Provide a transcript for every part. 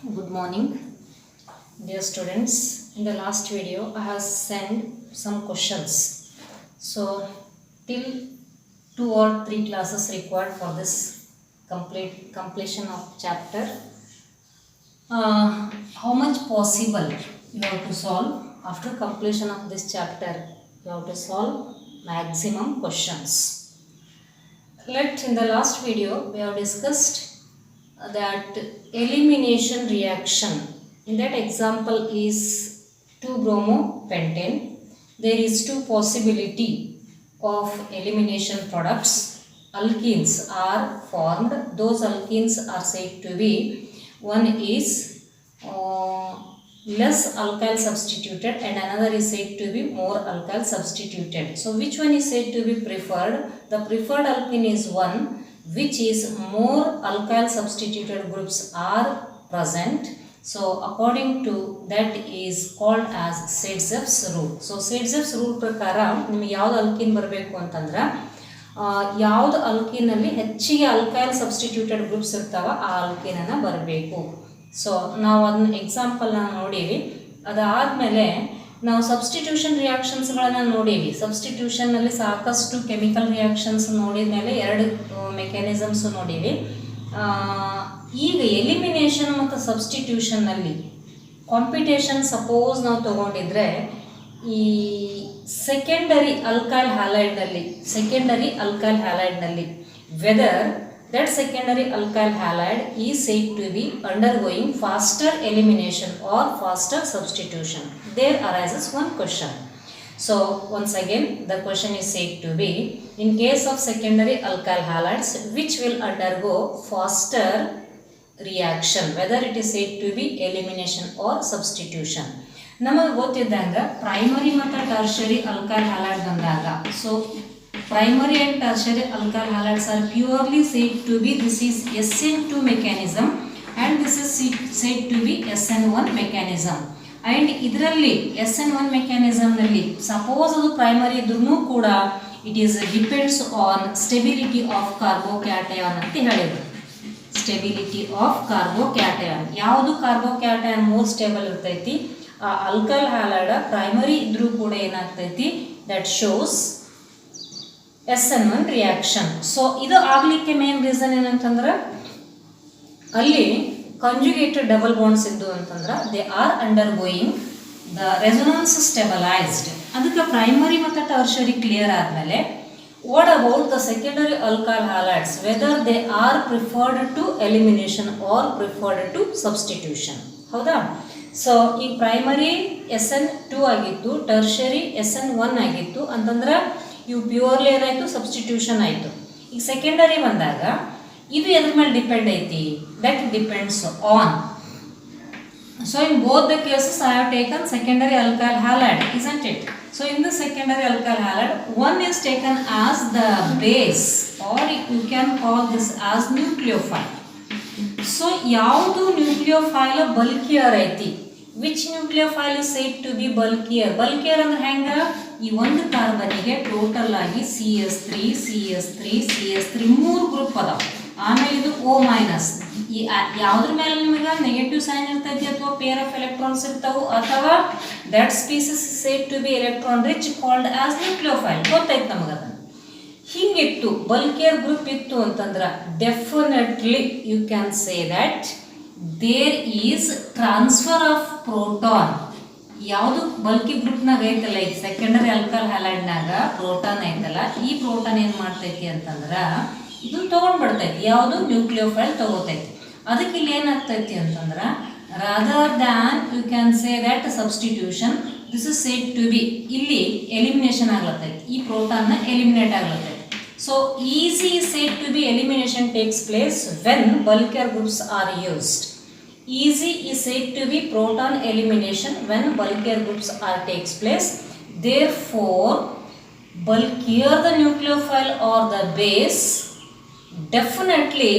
Good morning, dear students. In the last video, I have sent some questions. So, till 2 or 3 classes required for this completion of chapter. How much possible you have to solve after completion of this chapter? You have to solve maximum questions. In the last video, we have discussed that elimination reaction. In that example is 2-bromopentane. There is two possibility of elimination products. Alkenes are formed. Those alkenes are said to be, one is less alkyl substituted and another is said to be more alkyl substituted. So which one is said to be preferred? The preferred alkene is one which is more alkyl substituted groups are present. So according to that is called as Seidzef's rule. So Seidzef's rule ಪ್ರಕಾರ ನಿಮಗೆ ಯಾವ್ದು alkene ಬರಬೇಕು ಅಂತಂದ್ರೆ ಯಾವ್ದು ಅಲ್ಕೀನಲ್ಲಿ ಹೆಚ್ಚಿಗೆ alkyl substituted groups ಇರ್ತಾವ ಆ ಅಲ್ಕೀನನ್ನು ಬರಬೇಕು. ಸೊ ನಾವು ಅದನ್ನ ಎಕ್ಸಾಂಪಲ್ನ ನೋಡೀವಿ. ಅದಾದಮೇಲೆ ನಾವು ಸಬ್ಸ್ಟಿಟ್ಯೂಷನ್ ರಿಯಾಕ್ಷನ್ಸ್ಗಳನ್ನು ನೋಡೀವಿ. ಸಬ್ಸ್ಟಿಟ್ಯೂಷನ್ನಲ್ಲಿ ಸಾಕಷ್ಟು ಕೆಮಿಕಲ್ ರಿಯಾಕ್ಷನ್ಸ್ ನೋಡಿದ ಮೇಲೆ ಎರಡು ಮೆಕ್ಯಾನಿಸಮ್ಸ್ ನೋಡೀವಿ. ಈಗ ಎಲಿಮಿನೇಷನ್ ಮತ್ತು ಸಬ್ಸ್ಟಿಟ್ಯೂಷನ್ನಲ್ಲಿ ಕಾಂಪಿಟೇಷನ್ ಸಪೋಸ್ ನಾವು ತಗೊಂಡಿದ್ರೆ ಈ ಸೆಕೆಂಡರಿ ಅಲ್ಕೈಲ್ ಹ್ಯಾಲೈಡ್ನಲ್ಲಿ whether that secondary alkyl halide is said to be undergoing faster elimination or faster substitution. There arises one question. So once again the question is said to be, in case of secondary alkyl halides which will undergo faster reaction, whether it is said to be elimination or substitution. ನಮಗೆ ಗೊತ್ತಿದ್ದಂಗೆ primary ಮತ್ತು tertiary alkyl halide ಬಂದಾಗ, so primary and tertiary alkyl halides are purely said to be, this is SN2 mechanism and this is said to be SN1 mechanism. And ಇದರಲ್ಲಿ SN1 mechanism ನಲ್ಲಿ suppose ಅದು primary ಇದ್ರೂ ಕೂಡ it is depends on stability of carbocation ಅಂತ ಹೇಳಿದ್ರು. Stability of carbocation, ಯಾವುದು carbocation more stable ಇರ್ತೈತಿ ಆ alkyl halide primary ಇದ್ರೂ ಕೂಡ ಏನಾಗ್ತೈತಿ, that shows SN1 reaction. So ಇದು ಆಗಲಿಕ್ಕೆ ಮೇನ್ ರೀಸನ್ ಏನಂತಂದ್ರೆ ಅಲ್ಲಿ ಕಂಜುಗೇಟೆಡ್ ಡಬಲ್ ಬಾಂಡ್ಸ್ ಇದ್ದು ಅಂತಂದ್ರೆ they are undergoing the resonance stabilized. ಅದಕ್ಕೆ ಪ್ರೈಮರಿ ಮತ್ತು ಟರ್ಷರಿ ಕ್ಲಿಯರ್ ಆದಮೇಲೆ what about the secondary alkyl halides, whether they are preferred to elimination or preferred to substitution. ಹೌದಾ? ಸೊ ಈ primary SN2 ಆಗಿತ್ತು, tertiary SN1 ಆಗಿತ್ತು ಅಂತಂದ್ರೆ ಇವು purely ಏನಾಯಿತು, ಸಬ್ಸ್ಟಿಟ್ಯೂಷನ್ ಆಯಿತು. ಈಗ ಸೆಕೆಂಡರಿ ಬಂದಾಗ ಇದು ಎದ್ರ ಮೇಲೆ ಡಿಪೆಂಡ್ ಐತಿ, that depends on. So in both the cases I have taken secondary alkyl halide, isn't it? So in the secondary alkyl halide, one is taken as the base or you can call this as nucleophile. So ಯಾವುದು nucleophile bulkier ಐತಿ, which nucleophile is said to be bulkier? Bulkier ಅಂದ್ರೆ ಹೆಂಗ, ಈ ಒಂದು ಕಾರ್ಬನಿಗೆ total ಆಗಿ CS3 ಮೂರು group ಅದಾವ. ಆಮೇಲೆ ಇದು O ಮೈನಸ್, ಯಾವ್ದ್ರ ಮೇಲೆ ನಿಮಗೆ ನೆಗೆಟಿವ್ ಸೈನ್ ಇರ್ತೈತಿ ಅಥವಾ ಪೇರ್ ಆಫ್ ಎಲೆಕ್ಟ್ರಾನ್ಸ್ ಇರ್ತಾವು ಅಥವಾ that species said to be electron rich called as nucleophile. ಗೊತ್ತೈತೆ ನಮಗೆ ಅದನ್ನು. ಹಿಂಗಿತ್ತು ಬಲ್ಕಿಯರ್ ಗ್ರೂಪ್ ಇತ್ತು ಅಂತಂದ್ರೆ definitely you can say that there is transfer of proton. ಯಾವುದು ಬಲ್ಕಿ ಗ್ರೂಪ್ನಾಗ ಐತಲ್ಲ, ಈಗ ಸೆಕೆಂಡರಿ ಅಲ್ಕೈಲ್ ಹ್ಯಾಲೈಡ್ನಾಗ ಪ್ರೋಟಾನ್ ಐತಲ್ಲ, ಈ ಪ್ರೋಟಾನ್ ಏನು ಮಾಡ್ತೈತಿ ಅಂತಂದ್ರೆ ಇದು ತೊಗೊಂಡ್ಬಿಡ್ತೈತಿ, ಯಾವುದು ನ್ಯೂಕ್ಲಿಯೋಫೈಲ್ ತಗೋತೈತಿ. ಅದಕ್ಕೆ ಇಲ್ಲಿ ಏನಾಗ್ತೈತಿ ಅಂತಂದ್ರೆ rather than you can say that substitution, this is said to be, ಇಲ್ಲಿ ಎಲಿಮಿನೇಷನ್ ಆಗ್ಲತ್ತೈತಿ, ಈ ಪ್ರೋಟಾನ್ನ ಎಲಿಮಿನೇಟ್ ಆಗ್ಲತ್ತೈತಿ. So easy said to be elimination takes place when bulkier groups are used. Easy is said to be proton elimination when bulkier groups are takes place. Therefore, bulkier the nucleophile or the base, definitely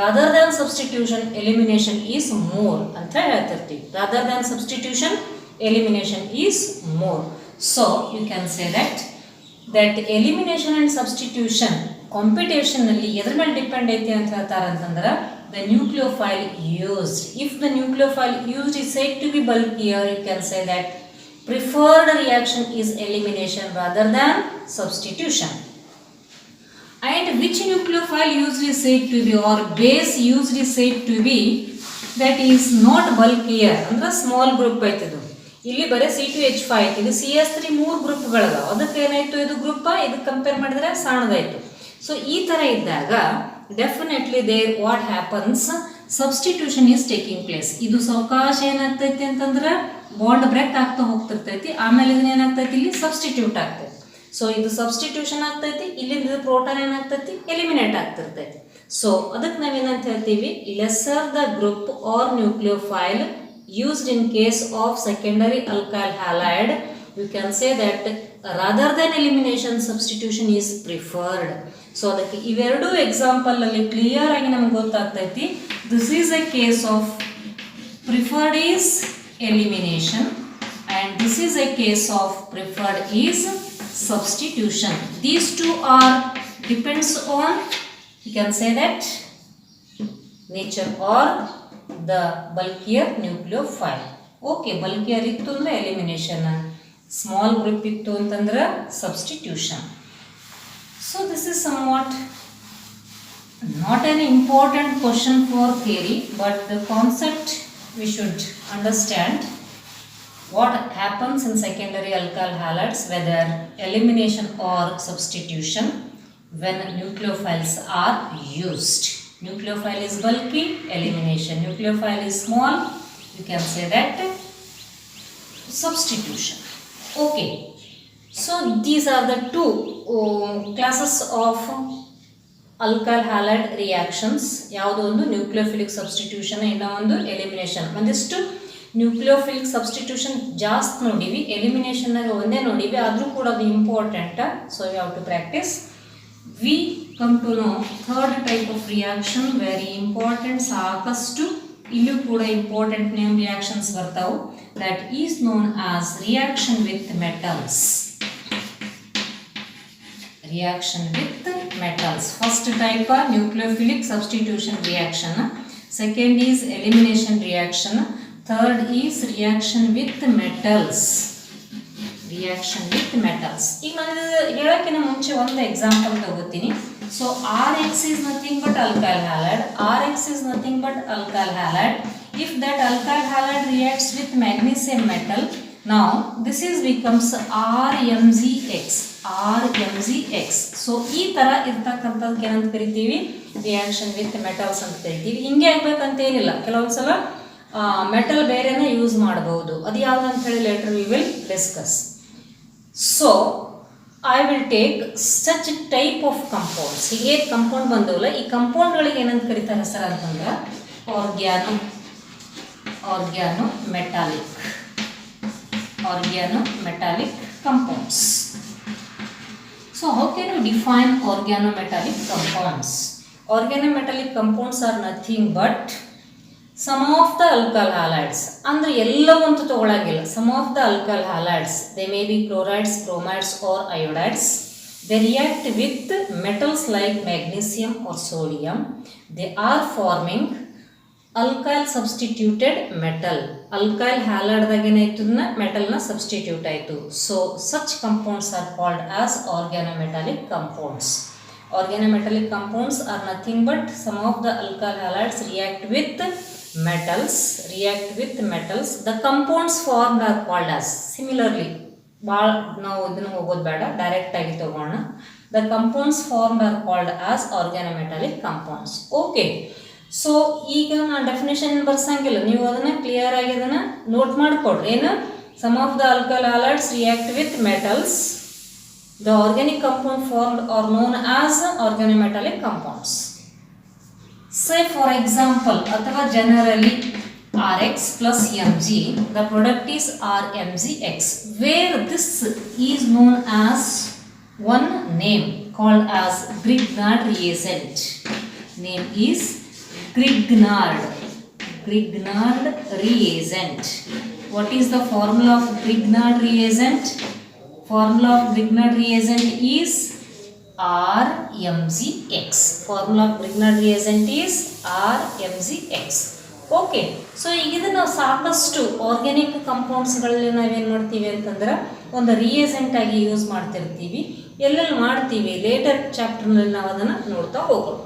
rather than substitution, elimination is more. Anta ಹೇಳ್ತಿರ್ತೀವಿ, rather than substitution, elimination is more. So you can say that elimination and substitution ಕಾಂಪಿಟೇಷನ್ನಲ್ಲಿ ಎದ್ರ ಮೇಲೆ depend ಐತಿ ಅಂತ ಹೇಳ್ತಾರೆ ಅಂತಂದ್ರೆ the nucleophile used. If the nucleophile used is said to be bulkier, you can say that preferred reaction is elimination rather than substitution. And which nucleophile used is said to be, or base used is said to be, that is not bulkier ಅಂದ್ರೆ small group ಐತಿದು. ಇಲ್ಲಿ ಬರೀ C2H5 ಇದು CS3 ಮೂರು ಗ್ರೂಪ್ಗಳದಾವ, ಅದಕ್ಕೆ ಏನಾಯ್ತು ಇದು group ಇದಕ್ಕೆ compare ಮಾಡಿದ್ರೆ ಸಣ್ಣದಾಯ್ತು. ಸೊ ಈ ಥರ ಇದ್ದಾಗ definitely there what happens, substitution is taking place. ಇದು ಸಾವಕಾಶ ಏನಾಗ್ತೈತಿ ಅಂತಂದ್ರೆ ಬಾಂಡ್ ಬ್ರೇಕ್ ಆಗ್ತಾ ಹೋಗ್ತಿರ್ತೈತಿ, ಆಮೇಲೆ ಇದನ್ನ ಏನಾಗ್ತೈತಿ ಇಲ್ಲಿ ಸಬ್ಸ್ಟಿಟ್ಯೂಟ್ ಆಗ್ತೈತಿ. ಸೊ ಇದು ಸಬ್ಸ್ಟಿಟ್ಯೂಷನ್ ಆಗ್ತೈತಿ, ಇಲ್ಲಿಂದ ಪ್ರೋಟಾನ್ ಏನಾಗ್ತೈತಿ ಎಲಿಮಿನೇಟ್ ಆಗ್ತಿರ್ತೈತಿ. ಸೊ ಅದಕ್ಕೆ ನಾವೇನಂತ ಹೇಳ್ತೀವಿ, lesser the group or nucleophile used in case of secondary alkyl halide, you can say that rather than elimination substitution is preferred. So ಅದಕ್ಕೆ ಇವೆರಡು ಎಕ್ಸಾಂಪಲ್ ಅಲ್ಲಿ ಕ್ಲಿಯರ್ ಆಗಿ ನಮಗೆ ಗೊತ್ತಾಗ್ತೈತಿ, this is a case of preferred is elimination and this is a case of preferred is substitution. These two are depends on, you can say that, nature or the bulkier nucleophile. Okay, bulkier ittu andre elimination, small group ittu antandre substitution. So this is somewhat not an important question for theory, but the concept we should understand what happens in secondary alkyl halides, whether elimination or substitution when nucleophiles are used. Nucleophile is bulky, elimination. Nucleophile is small, you can say that substitution. Okay, so these are the two classes of alkyl halide reactions. ಯಾವುದು ಒಂದು nucleophilic substitution, ಇನ್ನೊಂದು elimination. ಒಂದಿಷ್ಟು nucleophilic substitution ಜಾಸ್ತಿ ನೋಡಿವಿ, elimination ಒಂದೇ ನೋಡಿವಿ, ಆದರೂ ಕೂಡ ಅದು important. So you have to practise. We come to know third type of reaction, very important. ಸಾಕಷ್ಟು ಇಲ್ಲೂ ಕೂಡ ಇಂಪಾರ್ಟೆಂಟ್ ನೇಮ್ ರಿಯಾಕ್ಷನ್ಸ್ ಬರ್ತಾವು. that is known as reaction with metals. Reaction with metals. First type nucleophilic substitution reaction, second is elimination reaction, third is reaction with metals. Reaction with metals. ಈಗ ನಾನು ಹೇಳೋಕ್ಕಿಂತ ಮುಂಚೆ ಒಂದು example ತಗೋತೀನಿ. So RX is nothing but alkyl halide. RX is nothing but alkyl halide. If that alkyl halide reacts with magnesium metal, now this is becomes RMgX. RMgX. So ಈ ತರ ಇರ್ತಕ್ಕಂಥದ್ದಕ್ಕೆ ಏನಂತ ಕರಿತೀವಿ, reaction with metals ಅಂತ ಕರಿತೀವಿ. ಹಿಂಗೆ ಆಗ್ಬೇಕಂತ ಏನಿಲ್ಲ, ಕೆಲವೊಂದ್ಸಲ ಮೆಟಲ್ ಬೇರೆನೇ ಯೂಸ್ ಮಾಡಬಹುದು. ಅದು ಯಾವ್ದು ಅಂತ ಹೇಳಿ litre we will discuss. So I will take such type of compounds. ಹೀಗೆ ಕಂಪೌಂಡ್ ಬಂದವಲ್ಲ, ಈ ಕಂಪೌಂಡ್ಗಳಿಗೆ ಏನಂತ ಕರೀತಾರೆ ಹೆಸರು ಅಂತಂದ್ರೆ organometallic compounds. So how can you define organometallic compounds? Organometallic compounds are nothing but some of the alkyl halides. ಅಂದ್ರೆ ಎಲ್ಲವೂ ಅಂತ ತಗೊಳ್ಳಂಗಿಲ್ಲ. Some of the alkyl halides, they may be chlorides, bromides or iodides. They react with metals like magnesium or sodium. They are forming alkyl substituted metal. Alkyl halide ದಾಗ ಏನಾಯ್ತು, metal ನ substitute ಆಯಿತು. So such compounds are called as organometallic compounds. Organometallic compounds are nothing but some of the alkyl halides react with metals. The compounds formed are called as, similarly ಭಾಳ ನಾವು ಇದನ್ನು ಹೋಗೋದು ಬೇಡ, direct ಆಗಿ ತಗೋಣ. The compounds formed are called as organometallic compounds. Okay, so ಈಗ ನಾನು definition ಬರ್ಸಂಗಿಲ್ಲ, ನೀವು ಅದನ್ನ ಕ್ಲಿಯರ್ ಆಗಿ ಅದನ್ನ ನೋಟ್ ಮಾಡಿಕೊಡ್ರಿ. ಏನು, some of the alkyl halides react with metals. The organic compound formed are known as organometallic compounds. Say for example, ಅಥವಾ generally Rx plus Mg, the product is RMgX, where this is known as one name called as Grignard reagent. Name is Grignard reagent. What is the formula of Grignard reagent? Formula of Grignard reagent is RMgX. Formula of Grignard reagent is RMgX. Okay, so ಈಗ ನಾವು ಸಾಕಷ್ಟು organic ಕಂಪೌಂಡ್ಸ್ಗಳಲ್ಲಿ ನಾವೇನು ಮಾಡ್ತೀವಿ ಅಂತಂದ್ರೆ ಒಂದು reagent ಆಗಿ use ಮಾಡ್ತಿರ್ತೀವಿ. ಎಲ್ಲೆಲ್ಲಿ ಮಾಡ್ತೀವಿ ಲೇಟರ್ ಚಾಪ್ಟರ್ನಲ್ಲಿ ನಾವು ಅದನ್ನು ನೋಡ್ತಾ ಹೋಗೋಣ.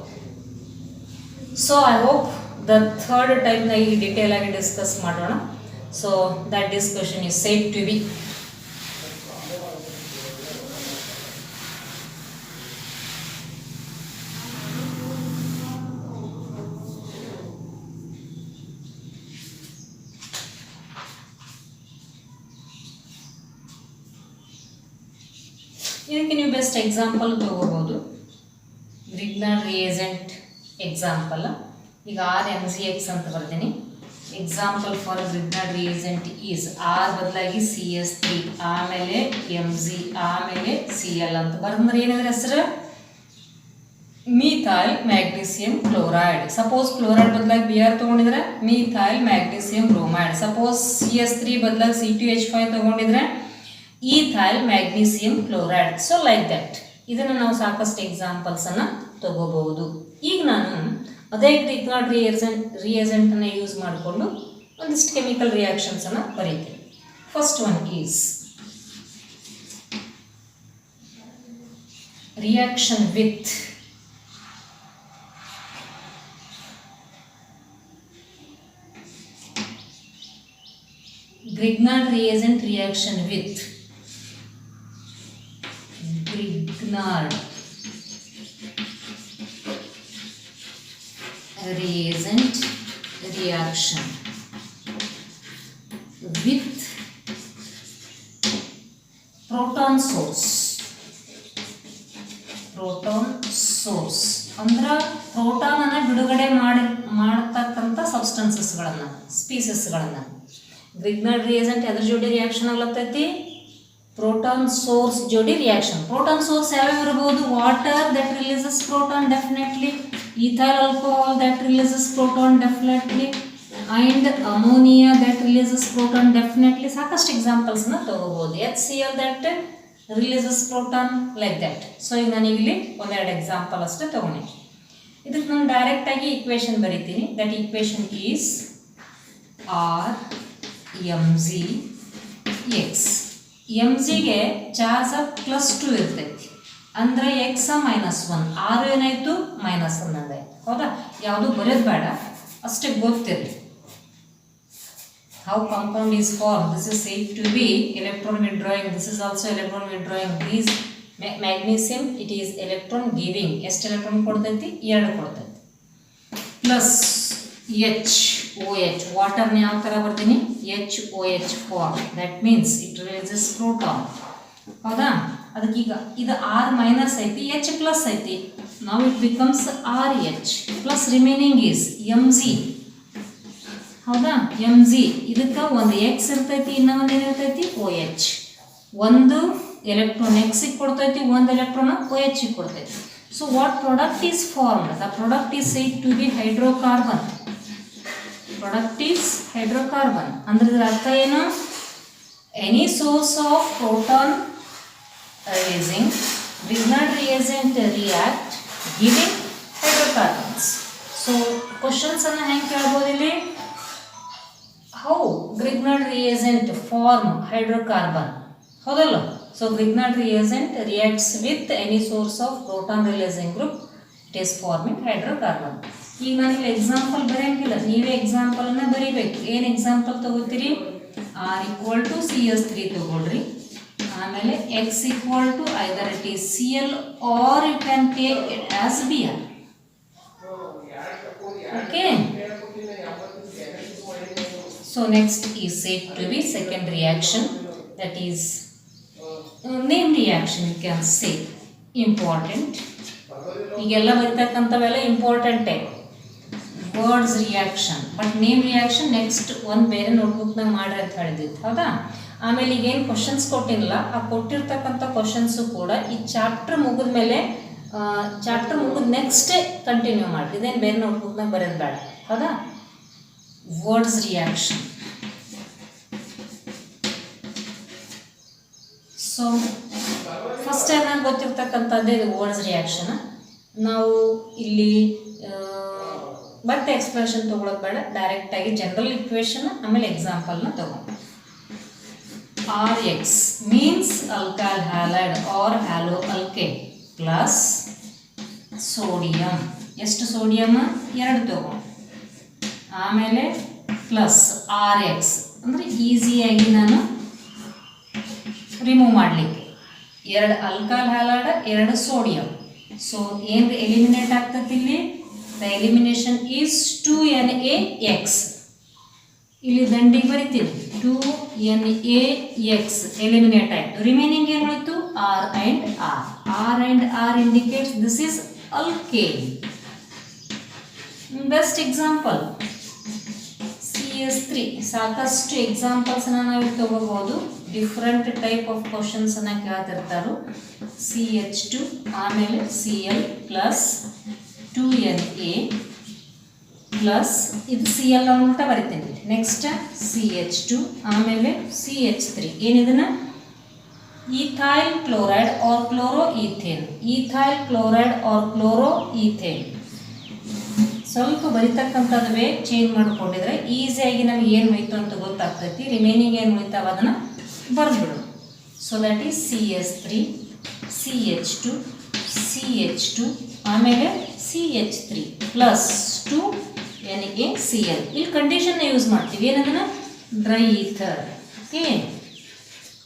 So I hope the third ಟೈಮ್ನ ಈ ಡಿಟೇಲ್ ಆಗಿ ಡಿಸ್ಕಸ್ ಮಾಡೋಣ. So that discussion is said to be. ಇದಕ್ಕೆ ನೀವು ಬೆಸ್ಟ್ ಎಕ್ಸಾಂಪಲ್ ತಗೋಬೋದು. ಗ್ರಿಗ್ನಾರ್ಡ್ ರಿಯೇಜೆಂಟ್ ಎಕ್ಸಾಂಪಲ್ ಈಗ RMgX ಅಂತ ಬರ್ತೀನಿ. Example for Grignard reagent is R ಬದಲಾಗಿ CS3 ಆಮೇಲೆ Mg ಆಮೇಲೆ Cl ಅಂತ ಬರೆದ್ರೆ ಏನಾದ್ರೆ ಹೆಸರು methyl magnesium chloride. Suppose chloride ಬದಲಾಗಿ Br ತಗೊಂಡಿದ್ರೆ methyl magnesium bromide. Suppose CS3 ಬದಲಾಗಿ C2H5 ತಗೊಂಡಿದ್ರೆ ethyl magnesium chloride. So like that ಇದನ್ನು ನಾವು ಸಾಕಷ್ಟು ಎಕ್ಸಾಂಪಲ್ಸನ್ನು ತಗೋಬಹುದು. ಈಗ ನಾನು ಅದೇ ಗ್ರಿಗ್ನಾರ್ಡ್ ರಿಯೇಜೆಂಟನ್ನು ಯೂಸ್ ಮಾಡಿಕೊಂಡು ಒಂದಿಷ್ಟು ಕೆಮಿಕಲ್ ರಿಯಾಕ್ಷನ್ಸನ್ನು ಬರೀತೀನಿ. First one is reaction with Grignard reagent reaction with Grignard reagent reaction with proton source. proton source ಅಂದ್ರೆ ಪ್ರೋಟಾನ್ ಅನ್ನು ಬಿಡುಗಡೆ ಮಾಡತಕ್ಕಂಥ ಸಬ್ಸ್ಟೆನ್ಸಸ್ಗಳನ್ನು ಸ್ಪೀಸಸ್ಗಳನ್ನು. ಗ್ರಿಗ್ನಾರ್ಡ್ ರಿಯೇಜೆಂಟ್ ಅದ್ರ ಜೋಡಿ ರಿಯಾಕ್ಷನ್ ಆಗ್ಲತ್ತೈತಿ ಪ್ರೋಟಾನ್ ಸೋರ್ಸ್ ಜೋಡಿ ರಿಯಾಕ್ಷನ್. ಪ್ರೋಟಾನ್ ಸೋರ್ಸ್ ಯಾವ್ಯಾವ ಇರಬಹುದು? Water that releases proton definitely, ethyl alcohol that releases proton definitely, and ammonia that releases proton definitely. ಸಾಕಷ್ಟು ಎಕ್ಸಾಂಪಲ್ಸ್ನ ತಗೋಬಹುದು. HCl that releases proton like that. So ಈಗ ನಾನು ಇಲ್ಲಿ ಒಂದೆರಡು ಎಕ್ಸಾಂಪಲ್ ಅಷ್ಟೇ ತಗೊಂಡೆ. ಇದಕ್ಕೆ ನಾನು ಡೈರೆಕ್ಟ್ ಆಗಿ ಇಕ್ವೇಶನ್ ಬರೀತೀನಿ. That equation is RMgX. Mgಗೆ ಚಾರ್ಜ್ +2 ಇರ್ತೈತಿ ಅಂದರೆ X -1. R ಏನಾಯಿತು -1 ಅಂದೆ. ಹೌದಾ? ಯಾವುದು ಬರೆಯೋದು ಬೇಡ, ಅಷ್ಟೇ ಗೊತ್ತಿರಲಿ. How compound is formed? This is said to be electron withdrawing. This is also electron withdrawing. These magnesium it is electron giving. ಎಷ್ಟು ಎಲೆಕ್ಟ್ರಾನ್ ಕೊಡ್ತೈತಿ? 2 ಕೊಡ್ತೈತಿ. ಪ್ಲಸ್ HOH ವಾಟರ್ನ ಯಾವ ಥರ ಬರ್ತೀನಿ? HOH form. That means it releases proton. ಹೌದಾ? ಅದಕ್ಕೆ ಈಗ ಇದು R ಮೈನಸ್ ಐತಿ, H ಪ್ಲಸ್ ಐತಿ. Now it becomes RH plus remaining is Mg. ಹೌದಾ? Mg ಇದಕ್ಕೆ ಒಂದು X ಇರ್ತೈತಿ, ಇನ್ನೊಂದು ಏನಿರ್ತೈತಿ? OH. ಒಂದು ಎಲೆಕ್ಟ್ರಾನ್ X ಕೊಡ್ತೈತಿ, ಒಂದು ಎಲೆಕ್ಟ್ರಾನ್ OH ಕೊಡ್ತೈತಿ. So what product is formed? The product is said to be hydrocarbon. Product is hydrocarbon ಅಂದ್ರೆ ಇದರ ಅರ್ಥ ಏನು? Any source of proton raising Grignard reagent react giving hydrocarbons. So questions ಅನ್ನು ಹೆಂಗೆ ಕೇಳಬಹುದು ಇಲ್ಲಿ? How Grignard reagent form hydrocarbon? ಹೌದಲ್ಲ? So Grignard reagent reacts with any source of proton releasing group. It is forming hydrocarbon. ಈಗ ನಾನು ಇಲ್ಲಿ example ಬರೆಯಂಗಿಲ್ಲ, ನೀವೇ ಎಕ್ಸಾಂಪಲನ್ನು ಬರೀಬೇಕು. ಏನು ಎಕ್ಸಾಂಪಲ್ ತಗೋತೀರಿ? R = CS3 ತಗೊಳ್ರಿ. ಆಮೇಲೆ X = either it is Cl or you can take it as Br. Okay. So next is said to be second reaction, that is name reaction. You can say important. ಈಗೆಲ್ಲ ಬರೀತಕ್ಕಂಥವೆಲ್ಲ ಇಂಪಾರ್ಟೆಂಟೇ. Words reaction, but name reaction next ಒಂದು ಬೇರೆ ನೋಟ್ಬುಕ್ನಾಗ ಮಾಡ್ರಿ ಅಂತ ಹೇಳಿದ್ದು. ಹೌದಾ? ಆಮೇಲೆ ಈಗೇನು ಕ್ವಶನ್ಸ್ ಕೊಟ್ಟಿಲ್ಲ, ಆ ಕೊಟ್ಟಿರ್ತಕ್ಕಂಥ ಕ್ವಶನ್ಸು ಕೂಡ ಈ ಚಾಪ್ಟರ್ ಮುಗಿದ ಮೇಲೆ ಚಾಪ್ಟರ್ ಮುಗಿದ ನೆಕ್ಸ್ಟೇ ಕಂಟಿನ್ಯೂ ಮಾಡಿ. ಇದೇನು ಬೇರೆ ನೋಟ್ಬುಕ್ನಾಗ ಬರೆಯೋದು ಬೇಡ. ಹೌದಾ? Words reaction. ಸೊ ಫಸ್ಟ್ ಚೆನ್ನಾಗಿ ಗೊತ್ತಿರ್ತಕ್ಕಂಥದ್ದೇ ವರ್ಡ್ಸ್ ರಿಯಾಕ್ಷನ್. ನಾವು ಇಲ್ಲಿ ಮತ್ತೆ ಎಕ್ಸ್ಪ್ರೆಷನ್ ತೊಗೊಳೋದು ಬೇಡ, ಡೈರೆಕ್ಟಾಗಿ ಜನರಲ್ ಇಕ್ವೇಷನ್ ಆಮೇಲೆ ಎಕ್ಸಾಂಪಲ್ನ ತಗೊಂಡು. RX means alkyl halide or haloalkane plus sodium. ಎಷ್ಟು ಸೋಡಿಯಮ್? 2 ತಗೊಂಡು. ಆಮೇಲೆ ಪ್ಲಸ್ RX ಅಂದರೆ ಈಸಿಯಾಗಿ ನಾನು ರಿಮೂವ್ ಮಾಡಲಿಕ್ಕೆ 2 ಅಲ್ಕೈಲ್ ಹ್ಯಾಲೈಡ್ 2 ಸೋಡಿಯಂ. ಸೊ ಏನು ಎಲಿಮಿನೇಟ್ ಆಗ್ತದೆ ಇಲ್ಲಿ? The elimination is 2NaX. ಇಲ್ಲಿ ದಂಡಿಗೆ ಬರಿತೀವಿ 2NaX ಎಲಿಮಿನೇಟ್ ಆಯಿತು. ರಿಮೈನಿಂಗ್ ಏನು ಉಳಿತು? R and R. R and R indicates this is alkane. Best example CS3. ಸಾಕಷ್ಟು ಎಕ್ಸಾಂಪಲ್ಸ್ನ ನಾವು ತಗೋಬಹುದು. ಡಿಫ್ರೆಂಟ್ ಟೈಪ್ ಆಫ್ ಕ್ವಶನ್ಸನ್ನು ಕೇಳ್ತಿರ್ತಾರೆ. CH2 ಆಮೇಲೆ Cl ಪ್ಲಸ್ 2Na ಪ್ಲಸ್ ಇದು Cl ನಾನು ಉಲ್ಟಾ ಬರಿತೀನಿ. ನೆಕ್ಸ್ಟ್ CH2 ಆಮೇಲೆ CH3. ಏನಿದನ್ನ? Ethyl chloride or chloro ethane. Ethyl chloride or chloro ethane. ಸ್ವಲ್ಪ ಬರಿತಕ್ಕಂಥದ್ದು ವೇ ಚೇಂಜ್ ಮಾಡಿಕೊಂಡಿದ್ರೆ ಈಸಿಯಾಗಿ ನಮ್ಗೆ ಏನು ಹೋಯ್ತು ಅಂತ ಗೊತ್ತಾಗ್ತೈತಿ. ರಿಮೈನಿಂಗ್ ಏನು ಉಳಿತಾವ ಅದನ್ನು ಬರ್ಬಿಡು. So that is CS3 CH2 CH2 ಆಮೇಲೆ CH3 ಪ್ಲಸ್ 2NaCl. ಇಲ್ಲಿ ಕಂಡೀಷನ್ನ ಯೂಸ್ ಮಾಡ್ತೀವಿ. ಏನದನ್ನ? Dry ether. Okay,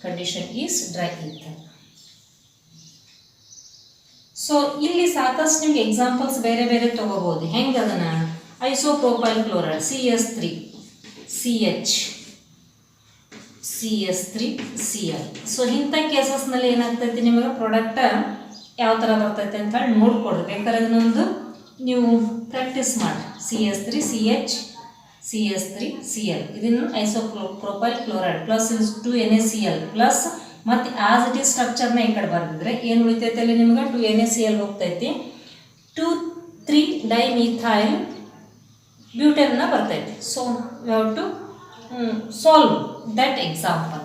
condition is dry ether. So ಇಲ್ಲಿ ಸಾಕಷ್ಟು ನಿಮ್ಗೆ ಎಕ್ಸಾಂಪಲ್ಸ್ ಬೇರೆ ಬೇರೆ ತಗೋಬಹುದು. ಹೆಂಗೆ ಅದನ್ನು? Isopropyl chloride CS3 CH CS3 Cl. So ಇಂಥ ಕೇಸಸ್ನಲ್ಲಿ ಏನಾಗ್ತೈತಿ, ನಿಮಗೆ ಪ್ರಾಡಕ್ಟ್ ಯಾವ ಥರ ಬರ್ತೈತೆ ಅಂತ ಹೇಳಿ ನೋಡ್ಕೊಡ್ರಿ. ಬೇಕಾದ್ರೆ ಅದನ್ನೊಂದು ನೀವು ಪ್ರಾಕ್ಟೀಸ್ ಮಾಡಿ. CS3 CH CS3 Cl ಇದನ್ನು ಐಸೋಪ್ರೋಪೈಲ್ ಕ್ಲೋರೈಡ್ ಪ್ಲಸ್ 2NaCl ಪ್ಲಸ್ ಮತ್ತು ಆಸ್ ಇಟ್ ಈಸ್ ಸ್ಟ್ರಕ್ಚರ್ನ ಈ ಕಡೆ ಬರೆದಿದ್ರೆ ಏನು ಉಳಿತೈತೆ ಅಲ್ಲಿ ನಿಮ್ಗೆ? 2NaCl ಹೋಗ್ತೈತಿ. 2,3-dimethyl ಬ್ಯೂಟೇನ್ನ ಬರ್ತೈತಿ. So you have to solve that example.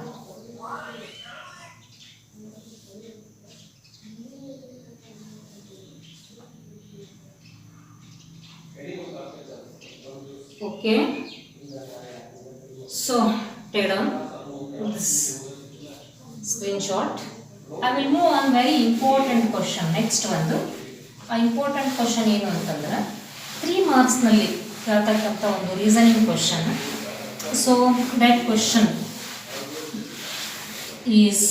Okay, so take down this screenshot. I will move on very important question. Next one, important question ಏನು ಅಂತಂದ್ರೆ 3 ಮಾರ್ಕ್ಸ್ನಲ್ಲಿ ಕೇಳ್ತಕ್ಕಂಥ ಒಂದು reasoning question. So that question is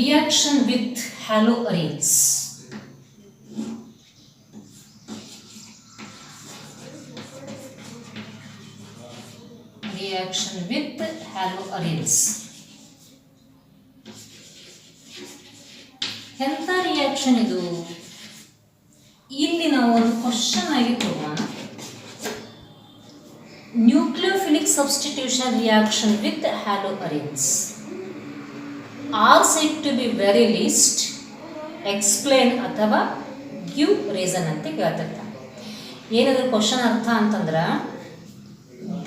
reaction with haloarenes. Reaction with haloarenes. ಎಂಥ reaction ಇದು? ಇಲ್ಲಿ ನಾವು ಒಂದು question ಆಗಿ ತಗೋಣ. Nucleophilic substitution reaction with haloarenes are said to be very least, explain ಅಥವಾ give reason ಅಂತ ಕೇಳ್ತಿರ್ತಾರೆ. ಏನಾದ್ರು ಕ್ವಶನ್ ಅರ್ಥ ಅಂತಂದ್ರೆ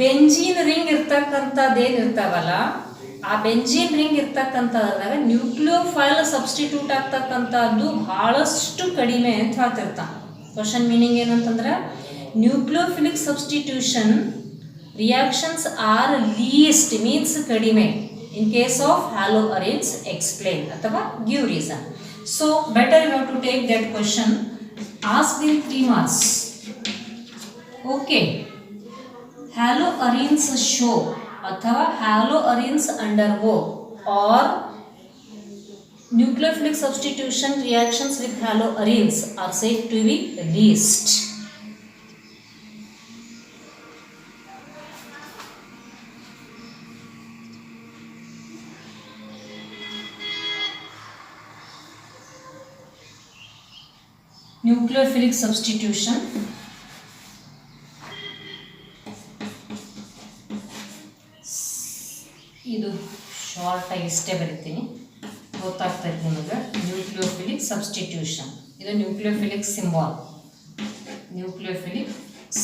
ಬೆಂಜೀನ್ ರಿಂಗ್ ಇರ್ತಕ್ಕಂಥದ್ದು ಏನಿರ್ತಾವಲ್ಲ, ಆ ಬೆಂಜೀನ್ ರಿಂಗ್ ಇರ್ತಕ್ಕಂಥದ್ರಾಗ ನ್ಯೂಕ್ಲಿಯೋಫೈಲ್ ಸಬ್ಸ್ಟಿಟ್ಯೂಟ್ ಆಗ್ತಕ್ಕಂಥದ್ದು ಬಹಳಷ್ಟು ಕಡಿಮೆ ಅಂತ ಹೇಳ್ತಿರ್ತಾನೆ. ಕ್ವಶನ್ ಮೀನಿಂಗ್ ಏನಂತಂದ್ರೆ nucleophilic substitution reactions are least means ಕಡಿಮೆ. In case of haloarenes explain ಅಥವಾ give reason. So better you have to take that question asked in 3 marks. Okay, haloarenes show ಅಥವಾ haloarenes undergo or nucleophilic substitution reactions with haloarenes are said to be least. Nucleophilic substitution ಇದು short ಆಗಿ ಇಷ್ಟೇ ಬರಿತೀನಿ, ಗೊತ್ತಾಗ್ತೈತೆ ನಿಮಗೆ. Nucleophilic substitution ಇದು nucleophilic symbol. Nucleophilic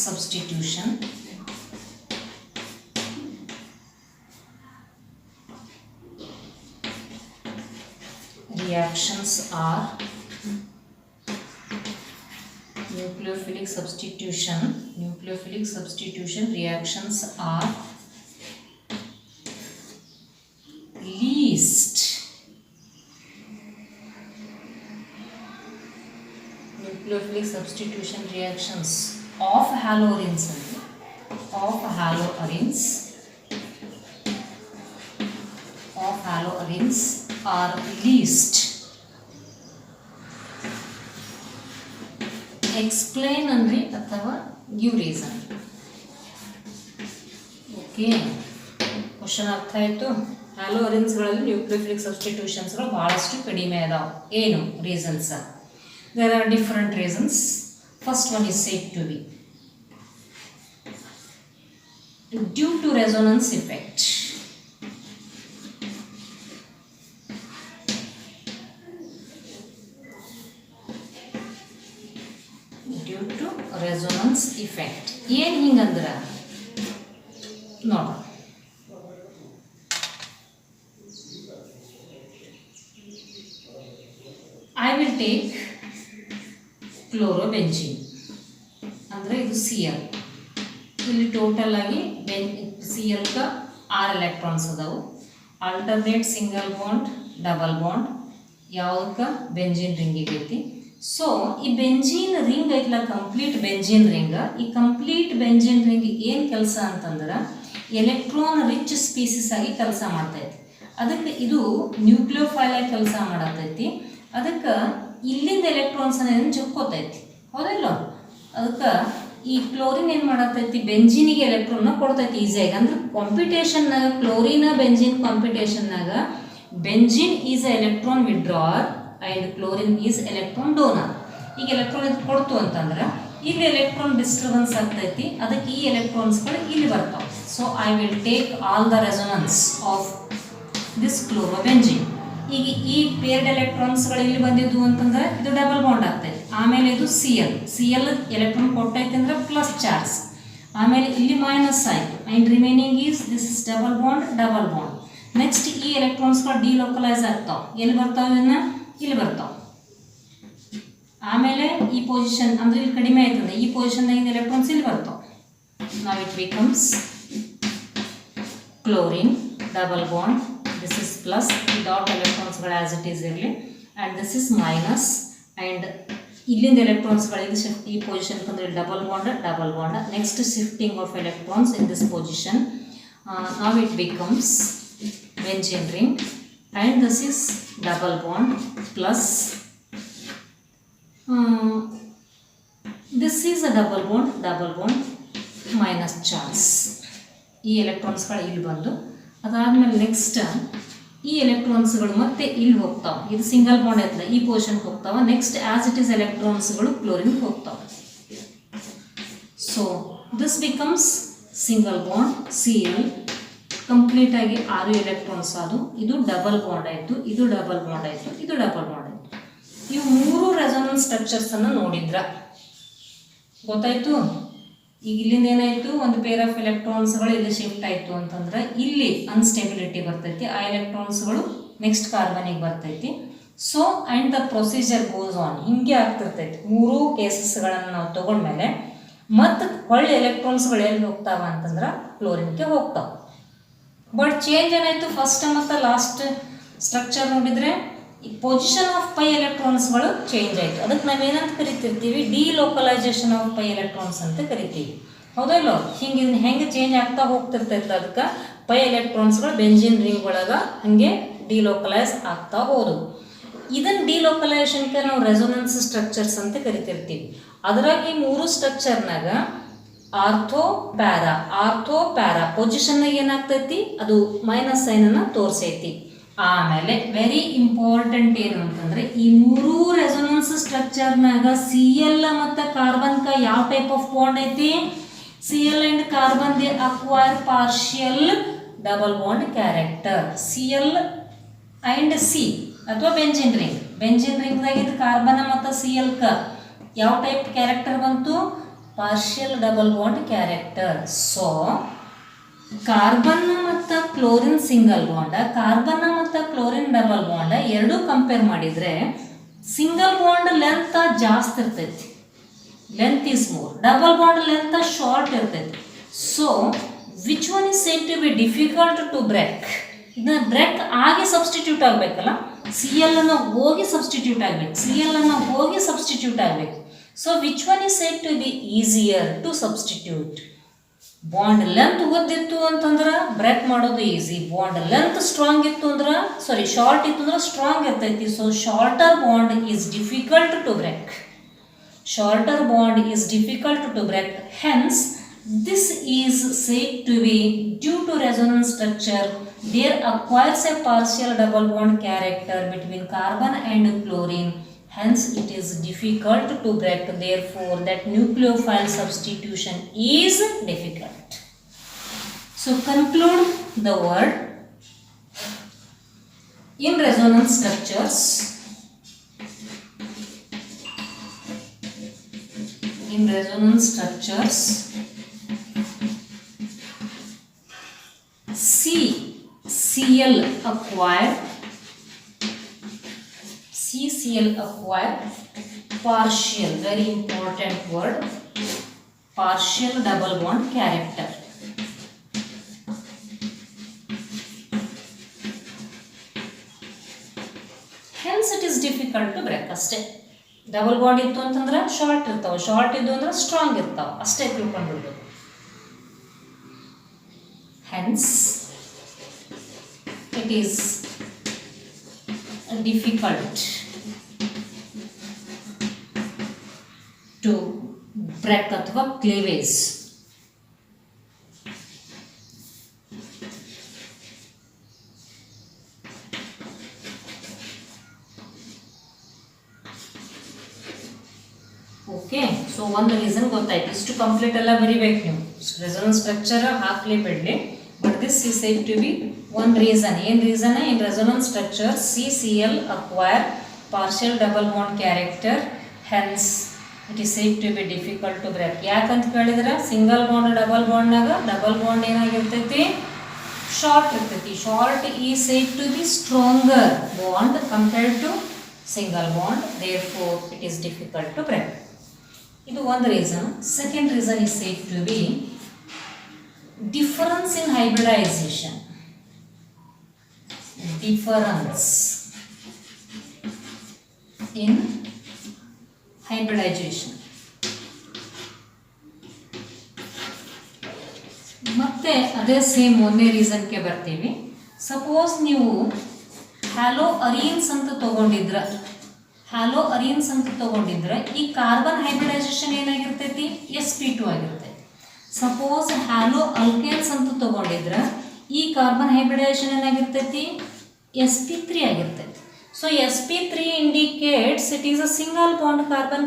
substitution reactions are nucleophilic substitution reactions are least nucleophilic substitution reactions of haloarenes are least. Explain अन्री अथवा give reason. Okay. Question अर्थ आयतु. Haloarenes ಗಳಲ್ಲಿ nucleophilic substitutions ಗಳು ಬಹಳಷ್ಟು ಕಡಿಮೆ ಅದಾವ. ಏನು reasons? There are different reasons. First one is said to be due to resonance effect. Due to resonance effect. ಏನು ಹಿಂಗಂದ್ರೆ ನೋಡೋಣ. I will take chlorobenzene ಅಂದರೆ ಇದು Cl. ಇಲ್ಲಿ ಟೋಟಲ್ ಆಗಿ Cl ಕ 6 ಎಲೆಕ್ಟ್ರಾನ್ಸ್ ಅದಾವು. Alternate single bond double bond ಯಾವುದಕ್ಕೆ benzene ರಿಂಗಿಗೆ ಐತಿ. ಸೊ ಈ ಬೆಂಜಿನ್ ರಿಂಗ್ ಐತಲ್ಲ, ಕಂಪ್ಲೀಟ್ ಬೆಂಜಿನ್ ರಿಂಗ್, ಈ ಕಂಪ್ಲೀಟ್ ಬೆಂಜಿನ್ ರಿಂಗ್ ಏನು ಕೆಲಸ ಅಂತಂದ್ರೆ ಎಲೆಕ್ಟ್ರಾನ್ ರಿಚ್ ಸ್ಪೀಸಿಸ್ ಆಗಿ ಕೆಲಸ ಮಾಡ್ತೈತಿ. ಅದಕ್ಕೆ ಇದು ನ್ಯೂಕ್ಲಿಯೋಫೈಲ್ ಆಗಿ ಕೆಲಸ ಮಾಡತೈತಿ. ಅದಕ್ಕೆ ಇಲ್ಲಿಂದ ಎಲೆಕ್ಟ್ರಾನ್ಸ್ ಏನು ಚುಕ್ಕೋತೈತಿ, ಹೌದಿಲ್ಲ? ಅದಕ್ಕೆ ಈ ಕ್ಲೋರಿನ್ ಏನು ಮಾಡತೈತಿ, ಬೆಂಜಿನಿಗೆ ಎಲೆಕ್ಟ್ರಾನ್ನ ಕೊಡ್ತೈತಿ ಈಸಿಯಾಗಿ. ಅಂದ್ರೆ ಕಾಂಪಿಟೇಷನ್ನಾಗ ಕ್ಲೋರಿನ ಬೆಂಜಿನ್ ಕಾಂಪಿಟೇಷನ್ನಾಗ benzene is a electron withdrawer and chlorine is electron donor. ಈಗ ಎಲೆಕ್ಟ್ರಾನ್ ಇದು ಕೊಡ್ತು ಅಂತಂದ್ರೆ ಇಲ್ಲಿ ಎಲೆಕ್ಟ್ರಾನ್ ಡಿಸ್ಟರ್ಬೆನ್ಸ್ ಆಗ್ತೈತಿ. ಅದಕ್ಕೆ ಈ ಎಲೆಕ್ಟ್ರಾನ್ಸ್ಗಳು ಇಲ್ಲಿ ಬರ್ತಾವೆ. So I will take all the resonance of this ಕ್ಲೋರೋಬೆಂಜಿನ್. ಈಗ ಈ ಪೇರ್ಡ್ ಎಲೆಕ್ಟ್ರಾನ್ಸ್ಗಳು ಇಲ್ಲಿ ಬಂದಿದ್ದು ಅಂತಂದ್ರೆ ಇದು ಡಬಲ್ ಬಾಂಡ್ ಆಗ್ತೈತಿ. ಆಮೇಲೆ ಇದು Cl ಎಲೆಕ್ಟ್ರಾನ್ ಕೊಟ್ಟೈತೆ ಅಂದ್ರೆ ಪ್ಲಸ್ ಚಾರ್ಜ್. ಆಮೇಲೆ ಇಲ್ಲಿ ಮೈನಸ್ ಆಯಿತು and remaining is this is double bond. Next ಈ ಎಲೆಕ್ಟ್ರಾನ್ಸ್ಗಳು ಡಿಲೋಕಲೈಸ್ ಆಗ್ತಾವೆ. ಎಲ್ಲಿ ಬರ್ತಾವೆ? ಇಲ್ಲಿ ಬರ್ತಾವೆ. ಆಮೇಲೆ ಈ ಪೊಸಿಷನ್ ಅಂದ್ರೆ ಇಲ್ಲಿ ಕಡಿಮೆ ಆಯ್ತಂದ್ರೆ ಈ ಪೊಸಿಷನ್ದಾಗಿನ ಎಲೆಕ್ಟ್ರಾನ್ಸ್ ಇಲ್ಲಿ ಬರ್ತಾವೆ. ನಾವು it becomes chlorine double bond. This is plus, the dot electrons as it is early, and this is minus, and illind electrons shift e position double bond. Next shifting of electrons in this position. Now it becomes benzene ring, and this is double bond plus this is a double bond minus charge. ಈ ಎಲೆಕ್ಟ್ರಾನ್ಸ್ಗಳು ಇಲ್ಲಿ ಬಂದು ಅದಾದಮೇಲೆ next ಈ ಎಲೆಕ್ಟ್ರಾನ್ಸ್ಗಳು ಮತ್ತೆ ಇಲ್ಲಿ ಹೋಗ್ತಾವೆ. ಇದು single bond ಐತಲ್ಲ, ಈ ಪೊಸಿಷನ್ಗೆ ಹೋಗ್ತಾವೆ. ನೆಕ್ಸ್ಟ್ ಆಸ್ ಇಟ್ ಈಸ್ ಎಲೆಕ್ಟ್ರಾನ್ಸ್ಗಳು ಕ್ಲೋರಿನ್ಗೆ ಹೋಗ್ತಾವೆ. So this becomes single bond Cl. Complete ಆಗಿ 6 ಎಲೆಕ್ಟ್ರಾನ್ಸ್ ಅದು. ಇದು ಡಬಲ್ ಬಾಂಡ್ ಆಯಿತು, ಇದು ಡಬಲ್ ಬಾಂಡ್ ಆಯಿತು, ಇದು ಡಬಲ್ ಬಾಂಡ್ ಆಯಿತು. ಇವು 3 ರೆಸೊನೆನ್ಸ್ ಸ್ಟ್ರಕ್ಚರ್ಸನ್ನು ನೋಡಿದ್ರ ಗೊತ್ತಾಯಿತು. ಈಗ ಇಲ್ಲಿಂದ ಏನಾಯಿತು, ಒಂದು ಪೇರ್ ಆಫ್ ಎಲೆಕ್ಟ್ರಾನ್ಸ್ಗಳು ಇಲ್ಲಿ ಶಿಫ್ಟ್ ಆಯಿತು ಅಂತಂದ್ರೆ ಇಲ್ಲಿ ಅನ್ಸ್ಟೆಬಿಲಿಟಿ ಬರ್ತೈತಿ. ಆ ಎಲೆಕ್ಟ್ರಾನ್ಸ್ಗಳು ನೆಕ್ಸ್ಟ್ ಕಾರ್ಬನಿಗೆ ಬರ್ತೈತಿ. So and the procedure goes on. ಹಿಂಗೆ ಆಗ್ತಿರ್ತೈತಿ 3 ಕೇಸಸ್ಗಳನ್ನು ನಾವು ತೊಗೊಂಡ್ಮೇಲೆ ಮತ್ತು ಒಳ್ಳೆ ಎಲೆಕ್ಟ್ರಾನ್ಸ್ಗಳು ಎಲ್ಲಿ ಹೋಗ್ತಾವ ಅಂತಂದ್ರೆ ಕ್ಲೋರಿನ್ಗೆ ಹೋಗ್ತಾವೆ. ಬಟ್ ಚೇಂಜ್ ಏನಾಯಿತು, ಫಸ್ಟ್ ಮತ್ತು ಲಾಸ್ಟ್ ಸ್ಟ್ರಕ್ಚರ್ ನೋಡಿದರೆ ಈ ಪೊಸಿಷನ್ ಆಫ್ ಪೈ ಎಲೆಕ್ಟ್ರಾನ್ಸ್ಗಳು ಚೇಂಜ್ ಆಯಿತು. ಅದಕ್ಕೆ ನಾವೇನಂತ ಕರಿತಿರ್ತೀವಿ, ಡಿಲೋಕಲೈಸೇಷನ್ ಆಫ್ ಪೈ ಎಲೆಕ್ಟ್ರಾನ್ಸ್ ಅಂತ ಕರಿತೀವಿ, ಹೌದಲ್ಲ? ಹೆಂಗೆ ಚೇಂಜ್ ಆಗ್ತಾ ಹೋಗ್ತಿರ್ತೈತೆ. ಅದಕ್ಕೆ ಪೈ ಎಲೆಕ್ಟ್ರಾನ್ಸ್ಗಳು ಬೆಂಜಿನ್ ರಿಂಗ್ ಒಳಗೆ ಹಾಗೆ ಡಿಲೋಕಲೈಸ್ ಆಗ್ತಾ ಹೋದವು. ಇದನ್ನು ಡಿಲೋಕಲೈಸೇಷನ್ಗೆ ನಾವು ರೆಸೊನೆನ್ಸ್ ಸ್ಟ್ರಕ್ಚರ್ಸ್ ಅಂತ ಕರಿತಿರ್ತೀವಿ. ಅದರಾಗಿ 3 ಸ್ಟ್ರಕ್ಚರ್ನಾಗ ಆರ್ಥೋ ಪ್ಯಾರಾ ಪೊಸಿಷನ್ನಾಗ ಏನಾಗ್ತೈತಿ, ಅದು ಮೈನಸ್ ಸೈನನ್ನು ತೋರಿಸೈತಿ. ಆಮೇಲೆ ವೆರಿ ಇಂಪಾರ್ಟೆಂಟ್ ಏನು ಅಂತಂದ್ರೆ ಈ 3 ರೆಸೊನೆನ್ಸ್ ಸ್ಟ್ರಕ್ಚರ್ನಾಗ Cl ಮತ್ತು ಕಾರ್ಬನ್ಕ ಯಾವ ಟೈಪ್ ಆಫ್ ಬಾಂಡ್ ಐತಿ, Cl and carbon they acquire partial double bond character. Cl and C ಅಥವಾ ಬೆಂಜಿನ್ ರಿಂಗ್ದಾಗ ಇದು ಕಾರ್ಬನ್ ಮತ್ತು Cl ಕ ಯಾವ ಟೈಪ್ ಕ್ಯಾರೆಕ್ಟರ್ ಬಂತು, partial double bond character. So carbon ಮತ್ತು ಕ್ಲೋರಿನ್ ಸಿಂಗಲ್ ಬಾಂಡ್, ಕಾರ್ಬನ್ ಮತ್ತು ಕ್ಲೋರಿನ್ ಡಬಲ್ ಬಾಂಡ್ ಎರಡೂ ಕಂಪೇರ್ ಮಾಡಿದರೆ ಸಿಂಗಲ್ ಬಾಂಡ್ ಲೆಂತ್ ಜಾಸ್ತಿ ಇರ್ತೈತಿ, length is more. Double bond length short ಇರ್ತೈತಿ. So which one is said to be difficult to break? ಇದನ್ನ break ಆಗಿ substitute ಆಗಬೇಕಲ್ಲ, ಸಿ ಎಲ್ ಅನ್ನು ಹೋಗಿ ಸಬ್ಸ್ಟಿಟ್ಯೂಟ್ ಆಗಬೇಕು, ಸಿ ಎಲ್ ಅನ್ನು ಹೋಗಿ ಸಬ್ಸ್ಟಿಟ್ಯೂಟ್ ಆಗಬೇಕು. So which one is said to be easier to substitute? Bond length ಉದ್ದಿತ್ತು ಅಂತಂದ್ರೆ ಬ್ರೇಕ್ ಮಾಡೋದು ಈಸಿ, ಬಾಂಡ್ ಲೆಂತ್ ಸ್ಟ್ರಾಂಗ್ ಇತ್ತು ಅಂದ್ರೆ ಶಾರ್ಟ್ ಇತ್ತು ಅಂದ್ರೆ ಸ್ಟ್ರಾಂಗ್ ಇರ್ತೈತಿ. So shorter bond is difficult to break. Shorter bond is difficult to break. Hence this is said to be due to resonance structure. There acquires a partial double bond character between carbon and chlorine. Hence it is difficult to break. Therefore that nucleophile substitution is difficult. So conclude the word. In resonance structures, CCl acquire partial, very important word, partial double bond character. Hence it is difficult to break. ಅಷ್ಟೇ. Double bond ಇತ್ತು ಅಂತಂದ್ರೆ short ಇರ್ತಾವೆ, short ಇದ್ದು ಅಂದ್ರೆ strong ಇರ್ತಾವೆ, ಅಷ್ಟೇ ತಿಳ್ಕೊಂಡ್ಬಿಡ್ಬೇಕು. Hence it is difficult to break ಅಥವಾ cleavage. Okay, so ಒಂದು ರೀಸನ್ ಗೊತ್ತಾಯ್ತು. ಇಷ್ಟು ಕಂಪ್ಲೀಟ್ ಎಲ್ಲ ಬರಿಬೇಕು ನೀವು. ರೆಸೊನೆನ್ಸ್ ಸ್ಟ್ರಕ್ಚರ್ ಹಾಕ್ಲಿ ಬಿಡಲಿ, but this is said to be one reason. ಏನು reason? In resonance structure CCl acquire partial double bond character, hence it is said to be difficult to break. ಯಾಕಂತ ಕೇಳಿದ್ರೆ ಸಿಂಗಲ್ ಬಾಂಡ್ ಡಬಲ್ ಬಾಂಡ್ನಾಗ double bond ಏನಾಗಿರ್ತೈತಿ? Short ಇರ್ತೈತಿ. Short is said to be stronger bond compared to single bond, therefore it is difficult to break. ಇದು ಒಂದು reason. Second reason is said to be difference in hybridization. Difference in hybridization. ಮತ್ತೆ ಅದೇ same ಒಂದೇ ರೀಸನ್ಗೆ ಬರ್ತೀವಿ. Suppose ನೀವು hello ಅರೀನ್ಸ್ ಅಂತ ತಗೊಂಡಿದ್ರೆ ಈ carbon hybridisation ಏನಾಗಿರ್ತೈತಿ? sp2 ಆಗಿರ್ತೈತಿ. ಸಪೋಸ್ ಹ್ಯಾಲೋ ಅಲ್ಕೇನ್ಸ್ ಅಂತ ತಗೊಂಡಿದ್ರೆ ಈ ಕಾರ್ಬನ್ ಹೈಬ್ರಿಡೈಸೇಷನ್ ಏನಾಗಿರ್ತೈತಿ? sp3 ಆಗಿರ್ತೈತಿ. So sp3 indicates it is a single bond, carbon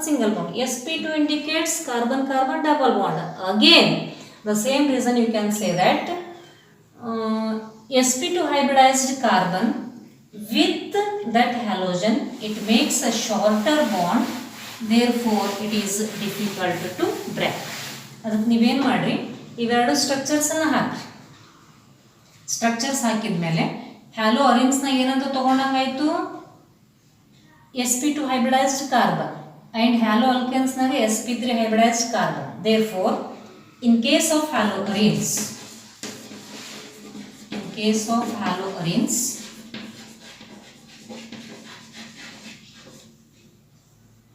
single bond. sp2 indicates carbon double bond. Again the same reason you can say that sp2 hybridized carbon with that halogen, it makes a shorter bond, therefore it is difficult to break. ಅದಕ್ಕೆ ನೀವೇನು ಮಾಡಿರಿ, ಇವೆರಡು ಸ್ಟ್ರಕ್ಚರ್ಸನ್ನು ಹಾಕಿ. Structures ಹಾಕಿದ್ಮೇಲೆ ಹ್ಯಾಲೋ ಅರಿನ್ಸ್ನಾಗ ಏನಂತ ತೊಗೊಂಡಂಗಾಯಿತು? sp2 hybridized carbon and ಹ್ಯಾಲೋ ಅಲ್ಕೆನ್ಸ್ನಾಗ sp3 hybridized carbon. Therefore in case of haloarenes,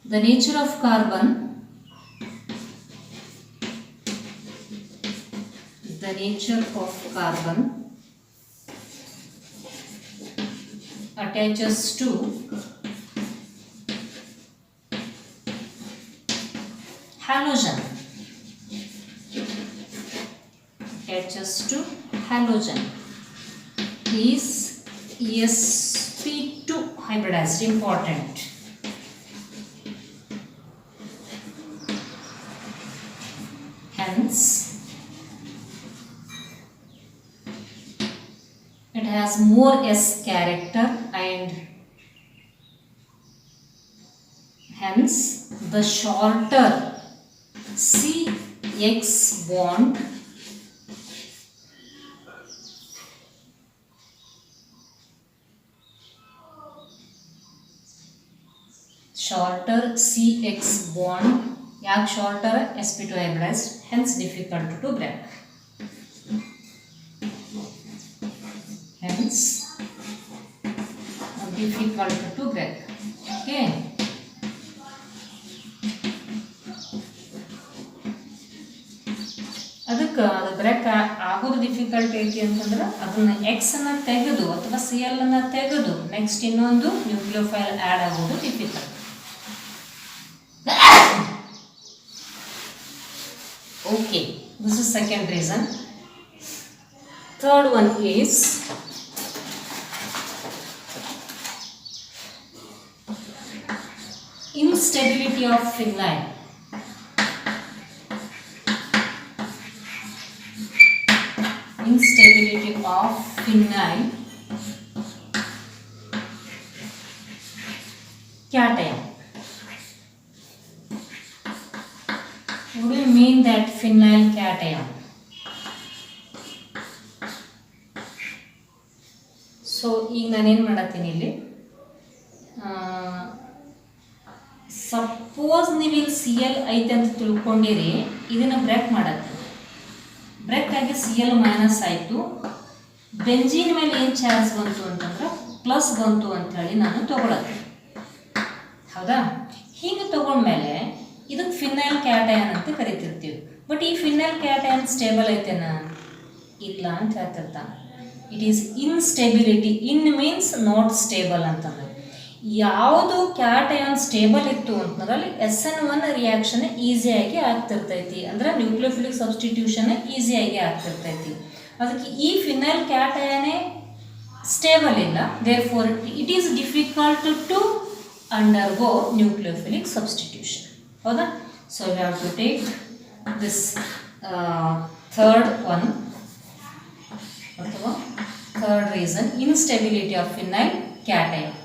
the nature of carbon attaches to halogen. Is sp2 hybridized. Important. Hence it has more S character, and hence the shorter CX bond CX bond ಯಾಕೆ shorter sp2 hybridized, hence difficult to break. Hence difficult to break. Okay. ಅದಕ್ಕೆ ಅದು break ಆಗೋದು difficult ಐತಿ ಅಂತಂದ್ರೆ ಅದನ್ನ X ಅನ್ನ ತೆಗೆದು ಅಥವಾ ಸಿ ಎಲ್ ಅನ್ನ ತೆಗೆದು ನೆಕ್ಸ್ಟ್ ಇನ್ನೊಂದು ನ್ಯೂಕ್ಲಿಯೋಫೈಲ್ ಆ್ಯಡ್ ಆಗೋದು difficult. Okay, this is second reason. Third one is instability of phenyl. Instability of phenyl cation. What do you mean that phenyl cation? So ಈಗ ನಾನು ಏನು ಮಾಡತ್ತೀನಿ ಇಲ್ಲಿ, ಸಪೋಸ್ ನೀವು ಇಲ್ಲಿ ಸಿ ಎಲ್ ಐತೆ ಅಂತ ತಿಳ್ಕೊಂಡಿರಿ, ಇದನ್ನು ಬ್ರೇಕ್ ಮಾಡತ್ತೀನಿ. ಬ್ರೇಕ್ ಆಗಿ ಸಿ ಎಲ್ ಮೈನಸ್ ಆಯಿತು, ಬೆಂಜಿನ್ ಮೇಲೆ ಏನು ಚಾರ್ಜ್ ಬಂತು ಅಂತಂದ್ರೆ ಪ್ಲಸ್ ಬಂತು ಅಂಥೇಳಿ ನಾನು ತೊಗೊಳತ್ತೀನಿ. ಹೌದಾ? ಹೀಗೆ ತೊಗೊಂಡ್ಮೇಲೆ ಇದಕ್ಕೆ ಫಿನೈಲ್ ಕ್ಯಾಟಯನ್ ಅಂತ ಕರಿತಿರ್ತೀವಿ. ಬಟ್ ಈ ಫಿನೈಲ್ ಕ್ಯಾಟಯನ್ ಸ್ಟೇಬಲ್ ಐತೆನಾ? ಇಲ್ಲ ಅಂತ ಹೇಳ್ತಿರ್ತಾನೆ. It is instability. In means not stable ಅಂತಂದ್ರೆ ಯಾವುದು ಕ್ಯಾಟಯಾನ್ ಸ್ಟೇಬಲ್ ಇತ್ತು ಅಂತಂದ್ರಲ್ಲಿ SN1 ರಿಯಾಕ್ಷನ್ ಈಸಿಯಾಗಿ ಆಗ್ತಿರ್ತೈತಿ, ಅಂದ್ರೆ ನ್ಯೂಕ್ಲಿಯೋಫಿಲಿಕ್ ಸಬ್ಸ್ಟಿಟ್ಯೂಷನ್ ಈಸಿಯಾಗಿ ಆಗ್ತಿರ್ತೈತಿ. ಅದಕ್ಕೆ ಈ ಫಿನೈಲ್ ಕ್ಯಾಟಯಾನೇ ಸ್ಟೇಬಲ್ ಇಲ್ಲ, therefore it is difficult to undergo nucleophilic substitution. ಹೌದಾ? So you have to take this third one ಅಥವಾ third reason, instability of phenyl cation.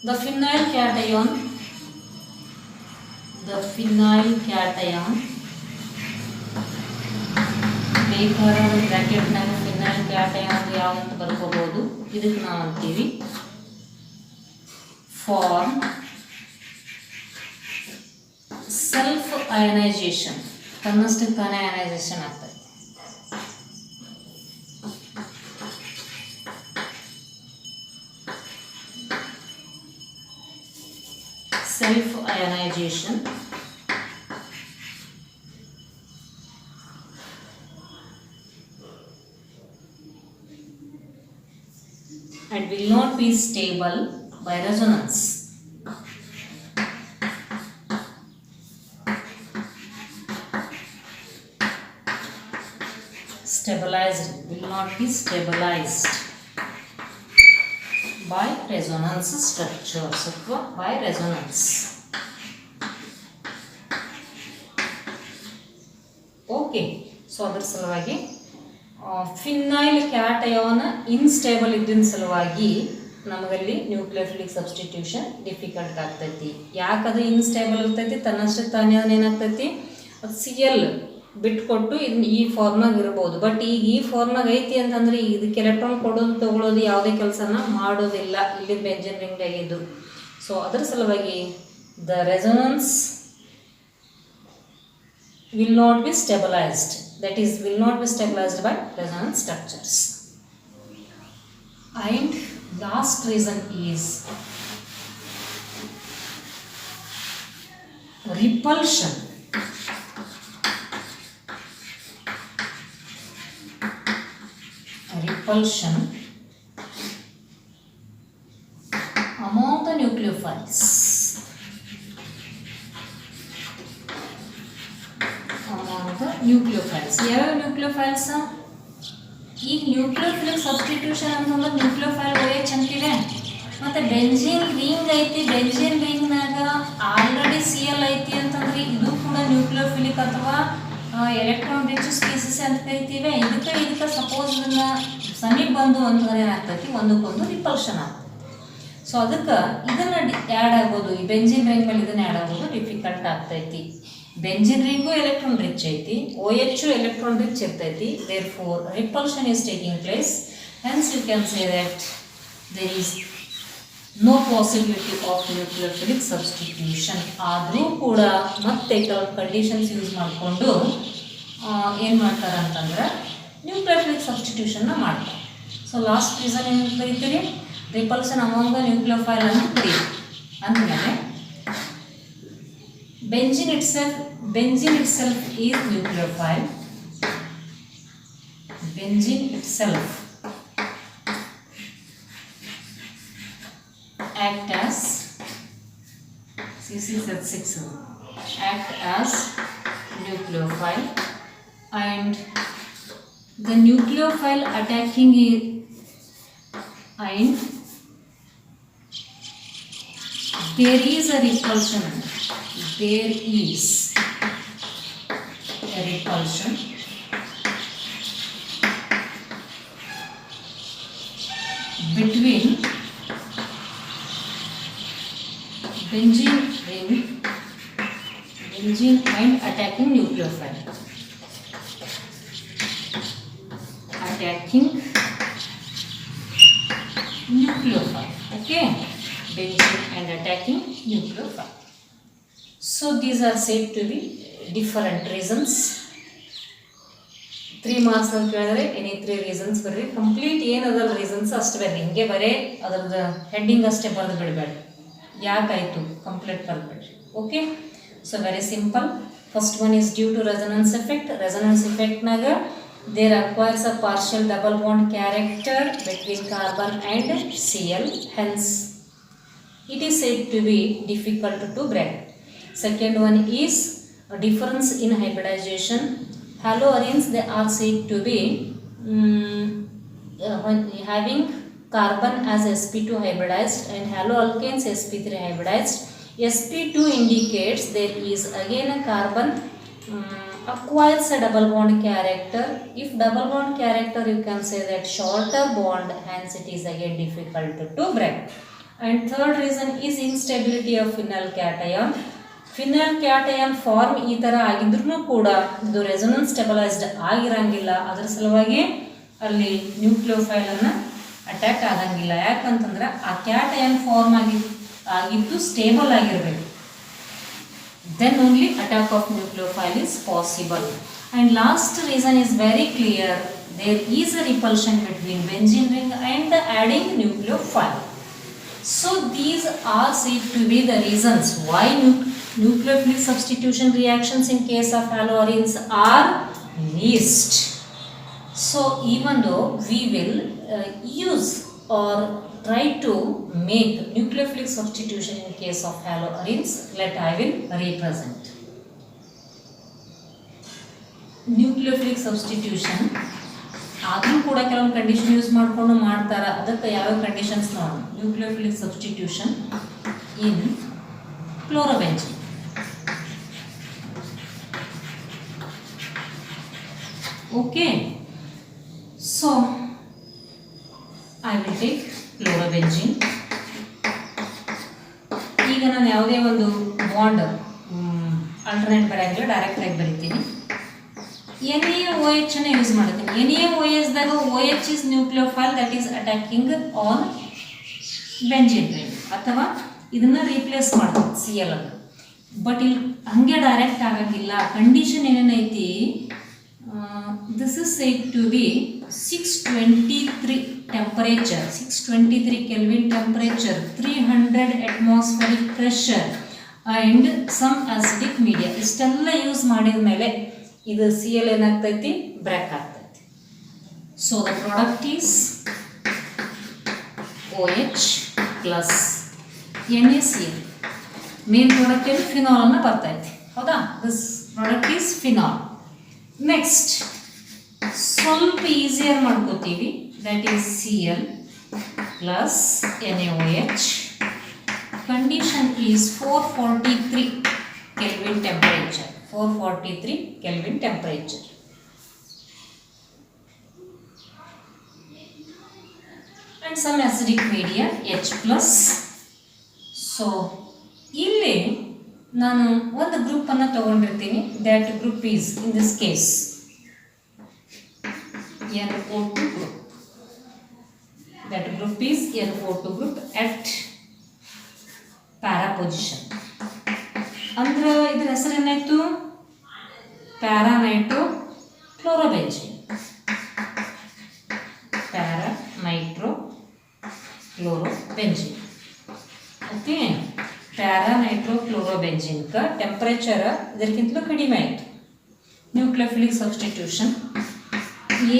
The phenyl cation ಬೇಕಾದ್ರೆ ಬ್ರ್ಯಾಕೆಟ್ನಾಗ ಫಿನೈಲ್ ಕ್ಯಾಟಯಾನ್ ಯಾವ ಅಂತ ಬರ್ಕೋಬಹುದು. ಇದಕ್ಕೆ ನಾವು ಅಂತೀವಿ ಫಾರ್ಮ್ ಸೆಲ್ಫ್ ಅಯನೈಸೇಷನ್. ತನ್ನಷ್ಟಕ್ಕೆ ತಾನೇ ಅಯನೈಸೇಷನ್ ಆಗ್ತದೆ. Self ionization and will not be stable by resonance. Stabilized, will not be stabilized by resonance structures ಅಥವಾ by resonance. ಓಕೆ, ಸೊ ಅದರ ಸಲುವಾಗಿ ಫಿನೈಲ್ ಕ್ಯಾಟಯಾನ್ ಇನ್ಸ್ಟೇಬಲ್ ಇದ್ದಿನ ಸಲುವಾಗಿ ನಮಗಲ್ಲಿ ನ್ಯೂಕ್ಲಿಯೋಫಿಲಿಕ್ ಸಬ್ಸ್ಟಿಟ್ಯೂಷನ್ ಡಿಫಿಕಲ್ಟ್ ಆಗ್ತೈತಿ. ಯಾಕದು unstable ಇರ್ತೈತಿ? ತನ್ನಷ್ಟಕ್ಕೆ ತಾನೇ ಏನಾಗ್ತೈತಿ, ಅದು ಸಿ ಎಲ್ ಬಿಟ್ಕೊಟ್ಟು ಈ ಫಾರ್ಮಾಗ ಇರ್ಬೋದು. ಬಟ್ ಈಗ ಈ ಫಾರ್ಮಾಗ ಐತಿ ಅಂತಂದ್ರೆ ಇದಕ್ಕೆ ಎಲೆಕ್ಟ್ರಾನ್ ಕೊಡೋದು ತೊಗೊಳೋದು ಯಾವುದೇ ಕೆಲಸನ ಮಾಡೋದಿಲ್ಲ ಇಲ್ಲಿ ಬೆಂಜಿನ್ ರಿಂಗ್ ಆಗಿದ್ದು. ಸೊ ಅದರ ಸಲುವಾಗಿ the resonance will not be stabilized, that is will not be stabilized by resonance structures. And last reason is repulsion. Repulsion among the nucleophiles. Nucleophiles ಯಾವ್ಯಾವ ನ್ಯೂಕ್ಲಿಯೋಫೈಲ್ಸ್? ಈ ನ್ಯೂಕ್ಲಿಯೋಫಿಲಿಕ್ ಸಬ್ಸ್ಟಿಟ್ಯೂಷನ್ ಅಂತಂದ್ರೆ nucleophile OH ಅಂತಿದೆ, ಮತ್ತು benzene ring ಐತಿ. Benzene ರಿಂಗ್ನಾಗ already CL ಐತಿ ಅಂತಂದ್ರೆ ಇದು ಕೂಡ ನ್ಯೂಕ್ಲಿಯೋಫಿಲಿಕ್ ಅಥವಾ ಎಲೆಕ್ಟ್ರಾನ್ ರಿಚ್ ಸ್ಪೀಸೀಸ್ ಅಂತ ಕರಿತೀವಿ. ಇದಕ್ಕೆ ಸಪೋಸ್ ಇದನ್ನ ಸಮೀಪ ಬಂದು ಅಂತಂದ್ರೆ ಏನಾಗ್ತೈತಿ, ಒಂದಕ್ಕೊಂದು ರಿಪಲ್ಷನ್ ಆಗ್ತೈತಿ. ಸೊ ಅದಕ್ಕೆ ಇದನ್ನು ಆ್ಯಡ್ ಆಗೋದು, ಈ ಬೆಂಜಿನ್ ರಿಂಗ್ ಮೇಲೆ ಇದನ್ನು ಆ್ಯಡ್ ಆಗೋದು ಡಿಫಿಕಲ್ಟ್ ಆಗ್ತೈತಿ. ಬೆಂಜಿನ್ ರಿಂಗು ಎಲೆಕ್ಟ್ರಾನ್ ರಿಚ್ ಐತಿ, OH ಎಲೆಕ್ಟ್ರಾನ್ ರಿಚ್ ಇರ್ತೈತಿ, therefore repulsion is taking place, hence you can say that there is no possibility of nucleophilic substitution. ಆದರೂ ಕೂಡ ಮತ್ತೆ ಕೆಲವು ಕಂಡೀಷನ್ಸ್ ಯೂಸ್ ಮಾಡಿಕೊಂಡು ಏನು ಮಾಡ್ತಾರೆ ಅಂತಂದ್ರೆ ನ್ಯೂಕ್ಲಿಯೋಫಿಲಿಕ್ ಸಬ್ಸ್ಟಿಟ್ಯೂಷನ್ನ ಮಾಡ್ತಾರೆ. ಸೊ ಲಾಸ್ಟ್ ರೀಸನ್ ಏನು ಬರೀತೀರಿ, ರಿಪಲ್ಷನ್ ಅಮಾಂಗ್ ದ ನ್ಯೂಕ್ಲಿಯೋಫೈಲ್ ಅನ್ನು ಬರೀರಿ. ಅಂದಮೇಲೆ benzene itself is nucleophile. Benzene itself act as C6H6 act as nucleophile, and the nucleophile attacking it, and there is a repulsion. There is a repulsion between benzene and attacking nucleophile. Attacking nucleophile. Okay, benzene and attacking nucleophile. So these are said to be different reasons. 3 marks ಅಂತ ಕೇಳಿದ್ರೆ any 3 reasons ಬರ್ರಿ. Complete ಏನದಲ್ಲ reasons ಅಷ್ಟು ಬರ್ರಿ, ಹಿಂಗೆ ಬರೇ ಅದರದ್ದು heading ಅಷ್ಟೇ ಬರೆದು ಬಿಡಬೇಡ್ರಿ. ಯಾಕಾಯಿತು ಕಂಪ್ಲೀಟ್ ಬರೆದ್ಬಿಡ್ರಿ. Okay, so very simple. First one is due to resonance effect. Resonance ಎಫೆಕ್ಟ್ನಾಗ there acquires a partial double bond character between carbon and Cl, hence it is said to be difficult to break. Second one is a difference in hybridization. Haloarenes, they are said to be having carbon as sp2 hybridized and haloalkanes sp3 hybridized. sp2 indicates there is again a carbon acquires a double bond character. If double bond character, you can say that shorter bond, hence it is again difficult to break. And third reason is instability of phenyl cation. Phenyl cation form ಈ ಥರ ಆಗಿದ್ರೂ ಕೂಡ ಇದು resonance ಸ್ಟೆಬಲೈಸ್ಡ್ ಆಗಿರಂಗಿಲ್ಲ. ಅದರ ಸಲುವಾಗಿ ಅಲ್ಲಿ ನ್ಯೂಕ್ಲಿಯೋಫೈಲನ್ನು attack ಆಗಂಗಿಲ್ಲ. ಯಾಕಂತಂದ್ರೆ ಆ ಕ್ಯಾಟಯನ್ ಫಾರ್ಮ್ ಆಗಿದ್ದು ಸ್ಟೇಬಲ್ ಆಗಿರಬೇಕು. Then only attack of nucleophile is possible. And last reason is very clear, there is a repulsion between benzene ring and adding nucleophile. So these are said to be the reasons why nucleophilic substitution reactions in case of haloarenes are least. So even though we will use or try to make nucleophilic substitution in case of haloarenes, I will represent. Nucleophilic substitution ಆದರೂ ಕೂಡ ಕೆಲವೊಂದು condition use ಮಾಡಿಕೊಂಡು ಮಾಡ್ತಾರೆ. ಅದಕ್ಕೆ ಯಾವ್ಯಾವ conditions ನೋಡಿ. Nucleophilic substitution in ಕ್ಲೋರೋಬೆಂಜಿನ್. Okay, so I will take ಕ್ಲೋರೋಬೆಂಜಿನ್. ಈಗ ನಾನು ಯಾವುದೇ ಒಂದು ಬಾಂಡ್ ಆಲ್ಟರ್ನೇಟ್ ಬರೆಯಂಗಿಲ್ಲ, ಡೈರೆಕ್ಟಾಗಿ ಬರಿತೀನಿ. NaOH ಅನ್ನು ಯೂಸ್ ಮಾಡ್ತೀನಿ. NaOH ದಾಗ OH is nucleophile that is attacking on benzene ring, ಅಥವಾ ಇದನ್ನ ರೀಪ್ಲೇಸ್ ಮಾಡ್ತೀನಿ Cl ಅನ್ನು. ಬಟ್ ಇಲ್ಲಿ ಹಂಗೆ ಡೈರೆಕ್ಟ್ ಆಗಂಗಿಲ್ಲ. ಕಂಡೀಷನ್ ಏನೇನೈತಿ, this is said to be 623 temperature, 623 kelvin temperature, 300 atmospheric pressure and some acidic media. ಇಷ್ಟೆಲ್ಲ ಯೂಸ್ ಮಾಡಿದ ಮೇಲೆ ಇದು Cl ಏನಾಗ್ತೈತಿ, ಬ್ರೇಕ್ ಆಗ್ತೈತಿ. So the product is OH plus NaCl. Main product ಏನು, ಫಿನಾಲ್ ಅನ್ನ ಬರ್ತೈತಿ. ಹೌದಾ, this product is phenol. Next ಸ್ವಲ್ಪ ಈಸಿಯರ್ ಮಾಡ್ಕೋತೀವಿ, that is Cl plus NaOH. Condition is 443 kelvin temperature, 443 Kelvin temperature. And some acidic media H+. So ಇಲ್ಲಿ ನಾನು ಒಂದು ಗ್ರೂಪನ್ನು ತಗೊಂಡಿರ್ತೀನಿ. That group is in this case NO2 group. That group is NO2 group at para position. ಅಂದ್ರೆ ಇದರ ಹೆಸರು ಏನಾಯ್ತು? Para nitro chlorobenzene. Para nitro chlorobenzene. Okay, para nitro chlorobenzene temperature ಇದಕ್ಕಿಂತಲೂ ಕಡಿಮೆ ಆಯಿತು. ನ್ಯೂಕ್ಲಿಯೋಫಿಲಿಕ್ ಸಬ್ಸ್ಟಿಟ್ಯೂಷನ್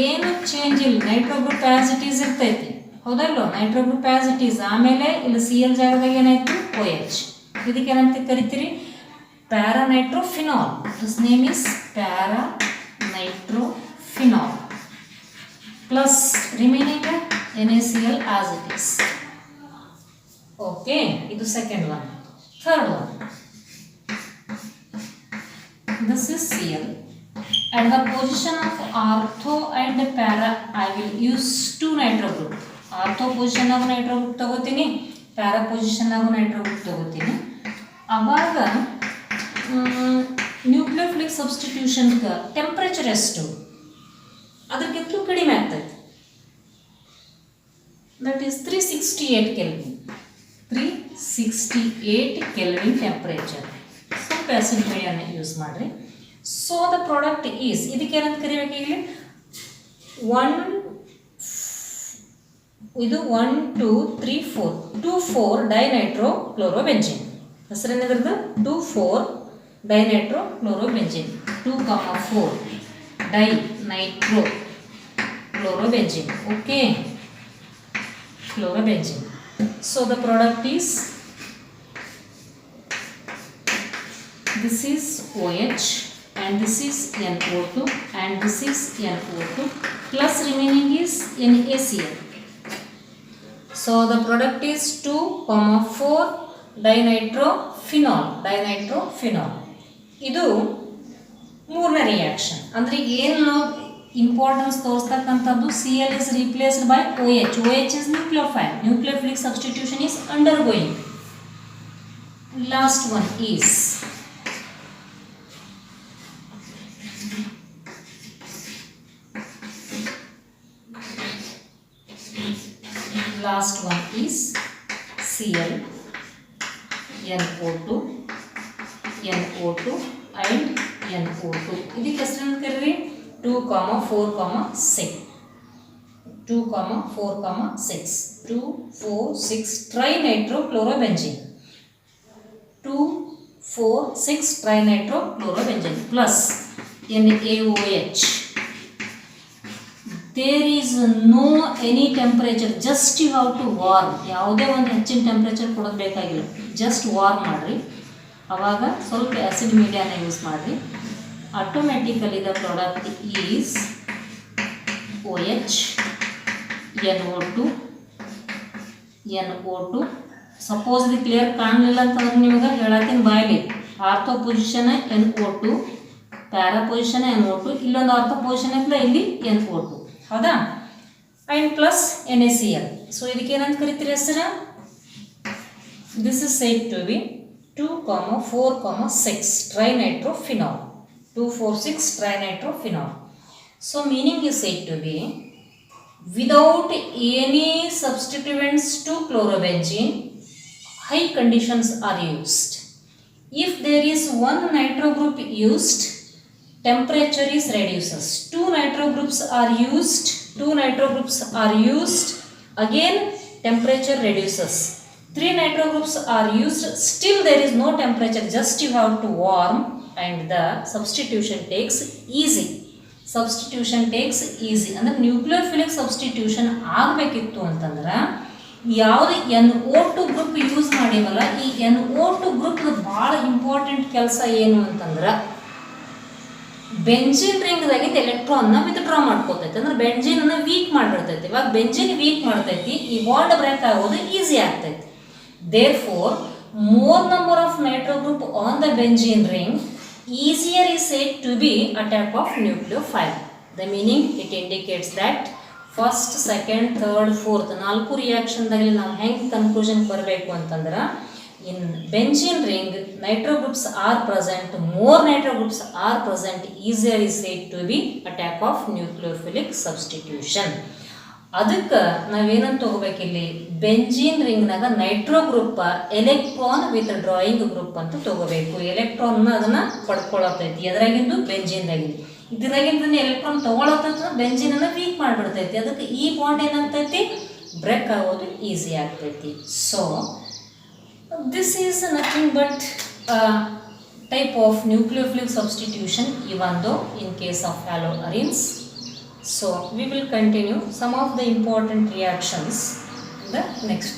ಏನು ಚೇಂಜ್ ಇಲ್ಲ. Nitro group as it is ಇರ್ತೈತಿ, ಹೌದಲ್ವ? Nitro group as it is. ಆಮೇಲೆ ಇಲ್ಲಿ Cl ಜಾಗದಾಗ ಏನಾಯ್ತು? OH. ಇದಕ್ಕೆ ಏನಂತ ಕರಿತೀರಿ? Para nitrophenol. This name is para nitrophenol plus remaining NaCl as it is. Okay, ಇದು second one. Third one, this is Cl. At the position of ortho and para, I will use 2 nitro group. Ortho position of nitro group ತಗೋತೀನಿ, para position of nitro group ತಗೋತೀನಿ. ಆವಾಗ nucleophilic substitution temperature ಎಷ್ಟು? ಅದಕ್ಕಿಂತಲೂ ಕಡಿಮೆ ಆಗ್ತೈತೆ. That is 368 kelvin. 368 kelvin temperature. ಸ್ವಲ್ಪ acid ಮೀಡಿಯಾನ use ಮಾಡಿರಿ. ಸೊ ದ ಪ್ರಾಡಕ್ಟ್ ಈಸ್, ಇದಕ್ಕೆ ಏನಂತ ಕರಿಬೇಕು ಇಲ್ಲಿ? 1 2 3 4 2,4 ಡೈನೈಟ್ರೋ ಕ್ಲೋರೋಬೆಂಜಿನ್. ಹೆಸರೇನಿದ್ರದ್ದು? 2,4 dinitro chlorobenzene. 2,4 dinitro chlorobenzene. Okay, chlorobenzene. So the product is, this is OH and this is NO2 and this is NO2 plus remaining is NaCl. So the product is 2,4 ಡೈನೈಟ್ರೋಫಿನಾಲ್. ಇದು ಮೂರನೇ reaction. ಅಂದರೆ ಏನು importance ತೋರಿಸ್ತಕ್ಕಂಥದ್ದು? Cl is replaced by OH. OH is nucleophile. Nucleophilic substitution is undergoing. Last one is Cl, NO2 and NO2. ಇದಕ್ಕೆ ಹೆಸರನ್ನು ಕರೀರಿ 2,4,6. 2,4,6 ಟ್ರೈನೈಟ್ರೋಕ್ಲೋರೋಬೆಂಜಿನ್. 2,4,6 ಟ್ರೈನೈಟ್ರೋಕ್ಲೋರೋಬೆಂಜಿನ್ plus NaOH. There is no any temperature, just you have to warm. ಯಾವುದೇ ಒಂದು ಹೆಚ್ಚಿನ temperature ಕೊಡೋದು ಬೇಕಾಗಿಲ್ಲ, just warm ಮಾಡಿರಿ. ಆವಾಗ ಸ್ವಲ್ಪ ಆ್ಯಸಿಡ್ ಮೀಡಿಯಾನ ಯೂಸ್ ಮಾಡಿರಿ. Automatically the product is OH, NO2. Suppose ಇದು ಕ್ಲಿಯರ್ ಕಾಣಲಿಲ್ಲ ಅಂತಂದ್ರೆ ನಿಮಗೆ ಹೇಳತ್ತೀನಿ ಬಾಯಲ್ಲಿ. Ortho position NO2, para position NO2, ಇಲ್ಲೊಂದು ಆರ್ಥೋ ಪೊಸಿಷನ್ ಐತಲ್ಲ, ಇಲ್ಲಿ NO2. ಹೌದಾ? And plus NaCl. ಸೊ ಇದಕ್ಕೆ ಏನಂತ ಕರಿತೀರಿ ಹೆಸರು? This is said to be 2,4,6 trinitrophenol. 2,4,6 trinitrophenol. So meaning is said to be without any substituents to chlorobenzene, high conditions are used. If there is one nitro group used, temperature is reduces. 2 nitro groups are used, again temperature reduces. 3 nitro groups are used, still there is no temperature, just you have to warm and the substitution takes easy. ಅಂದರೆ nucleophilic substitution ಆಗಬೇಕಿತ್ತು ಅಂತಂದ್ರೆ ಯಾವುದು NO2 group use ಮಾಡಿವಲ್ಲ, ಈ NO2 group ಭಾಳ important ಕೆಲಸ ಏನು ಅಂತಂದ್ರೆ benzene ರಿಂಗ್ದಾಗಿಂದ ಎಲೆಕ್ಟ್ರಾನ್ನ ವಿತ್ಡ್ರಾ ಮಾಡ್ಕೋತೈತಿ. ಅಂದ್ರೆ ಬೆಂಜಿನನ್ನು ವೀಕ್ ಮಾಡಿಬಿಡ್ತೈತಿ. ಇವಾಗ ಬೆಂಜಿನ್ ವೀಕ್ ಮಾಡ್ತೈತಿ, ಈ ಬಾಂಡ್ ಬ್ರೇಕ್ ಆಗೋದು ಈಸಿ ಆಗ್ತೈತಿ. Therefore more number of nitro group on the benzene ring, easier is said to be a type of nucleophile. The meaning, it indicates that first, second, third, fourth 4 ರಿಯಾಕ್ಷನ್ದಲ್ಲಿ ನಾವು ಹೆಂಗೆ conclusion ಬರಬೇಕು ಅಂತಂದ್ರೆ In benzene ring, nitro groups are present, more nitro groups are present, easier is said to be attack of nucleophilic substitution. ಅದಕ್ಕೆ ನಾವೇನಂತ ತಗೋಬೇಕಿಲ್ಲಿ benzene ರಿಂಗ್ನಾಗ nitro group electron withdrawing group ಅಂತ ತಗೋಬೇಕು. ಎಲೆಕ್ಟ್ರಾನ್ನ ಅದನ್ನು ಪಡ್ಕೊಳತೈತಿ ಎದ್ರಾಗಿಂದು ಬೆಂಜಿನ್ದಾಗಿಂದು. ಇದ್ರಾಗಿಂದ ಎಲೆಕ್ಟ್ರಾನ್ ತೊಗೊಳತ್ತ ಬೆಂಜಿನನ್ನು ವೀಕ್ ಮಾಡಿಬಿಡ್ತೈತಿ. ಅದಕ್ಕೆ ಈ ಬಾಂಡ್ ಏನಾಗ್ತೈತಿ ಬ್ರೇಕ್ ಆಗೋದು ಈಸಿ ಆಗ್ತೈತಿ. So this is nothing but type of nucleophilic substitution even though in case of haloarenes. So we will continue some of the important reactions in the next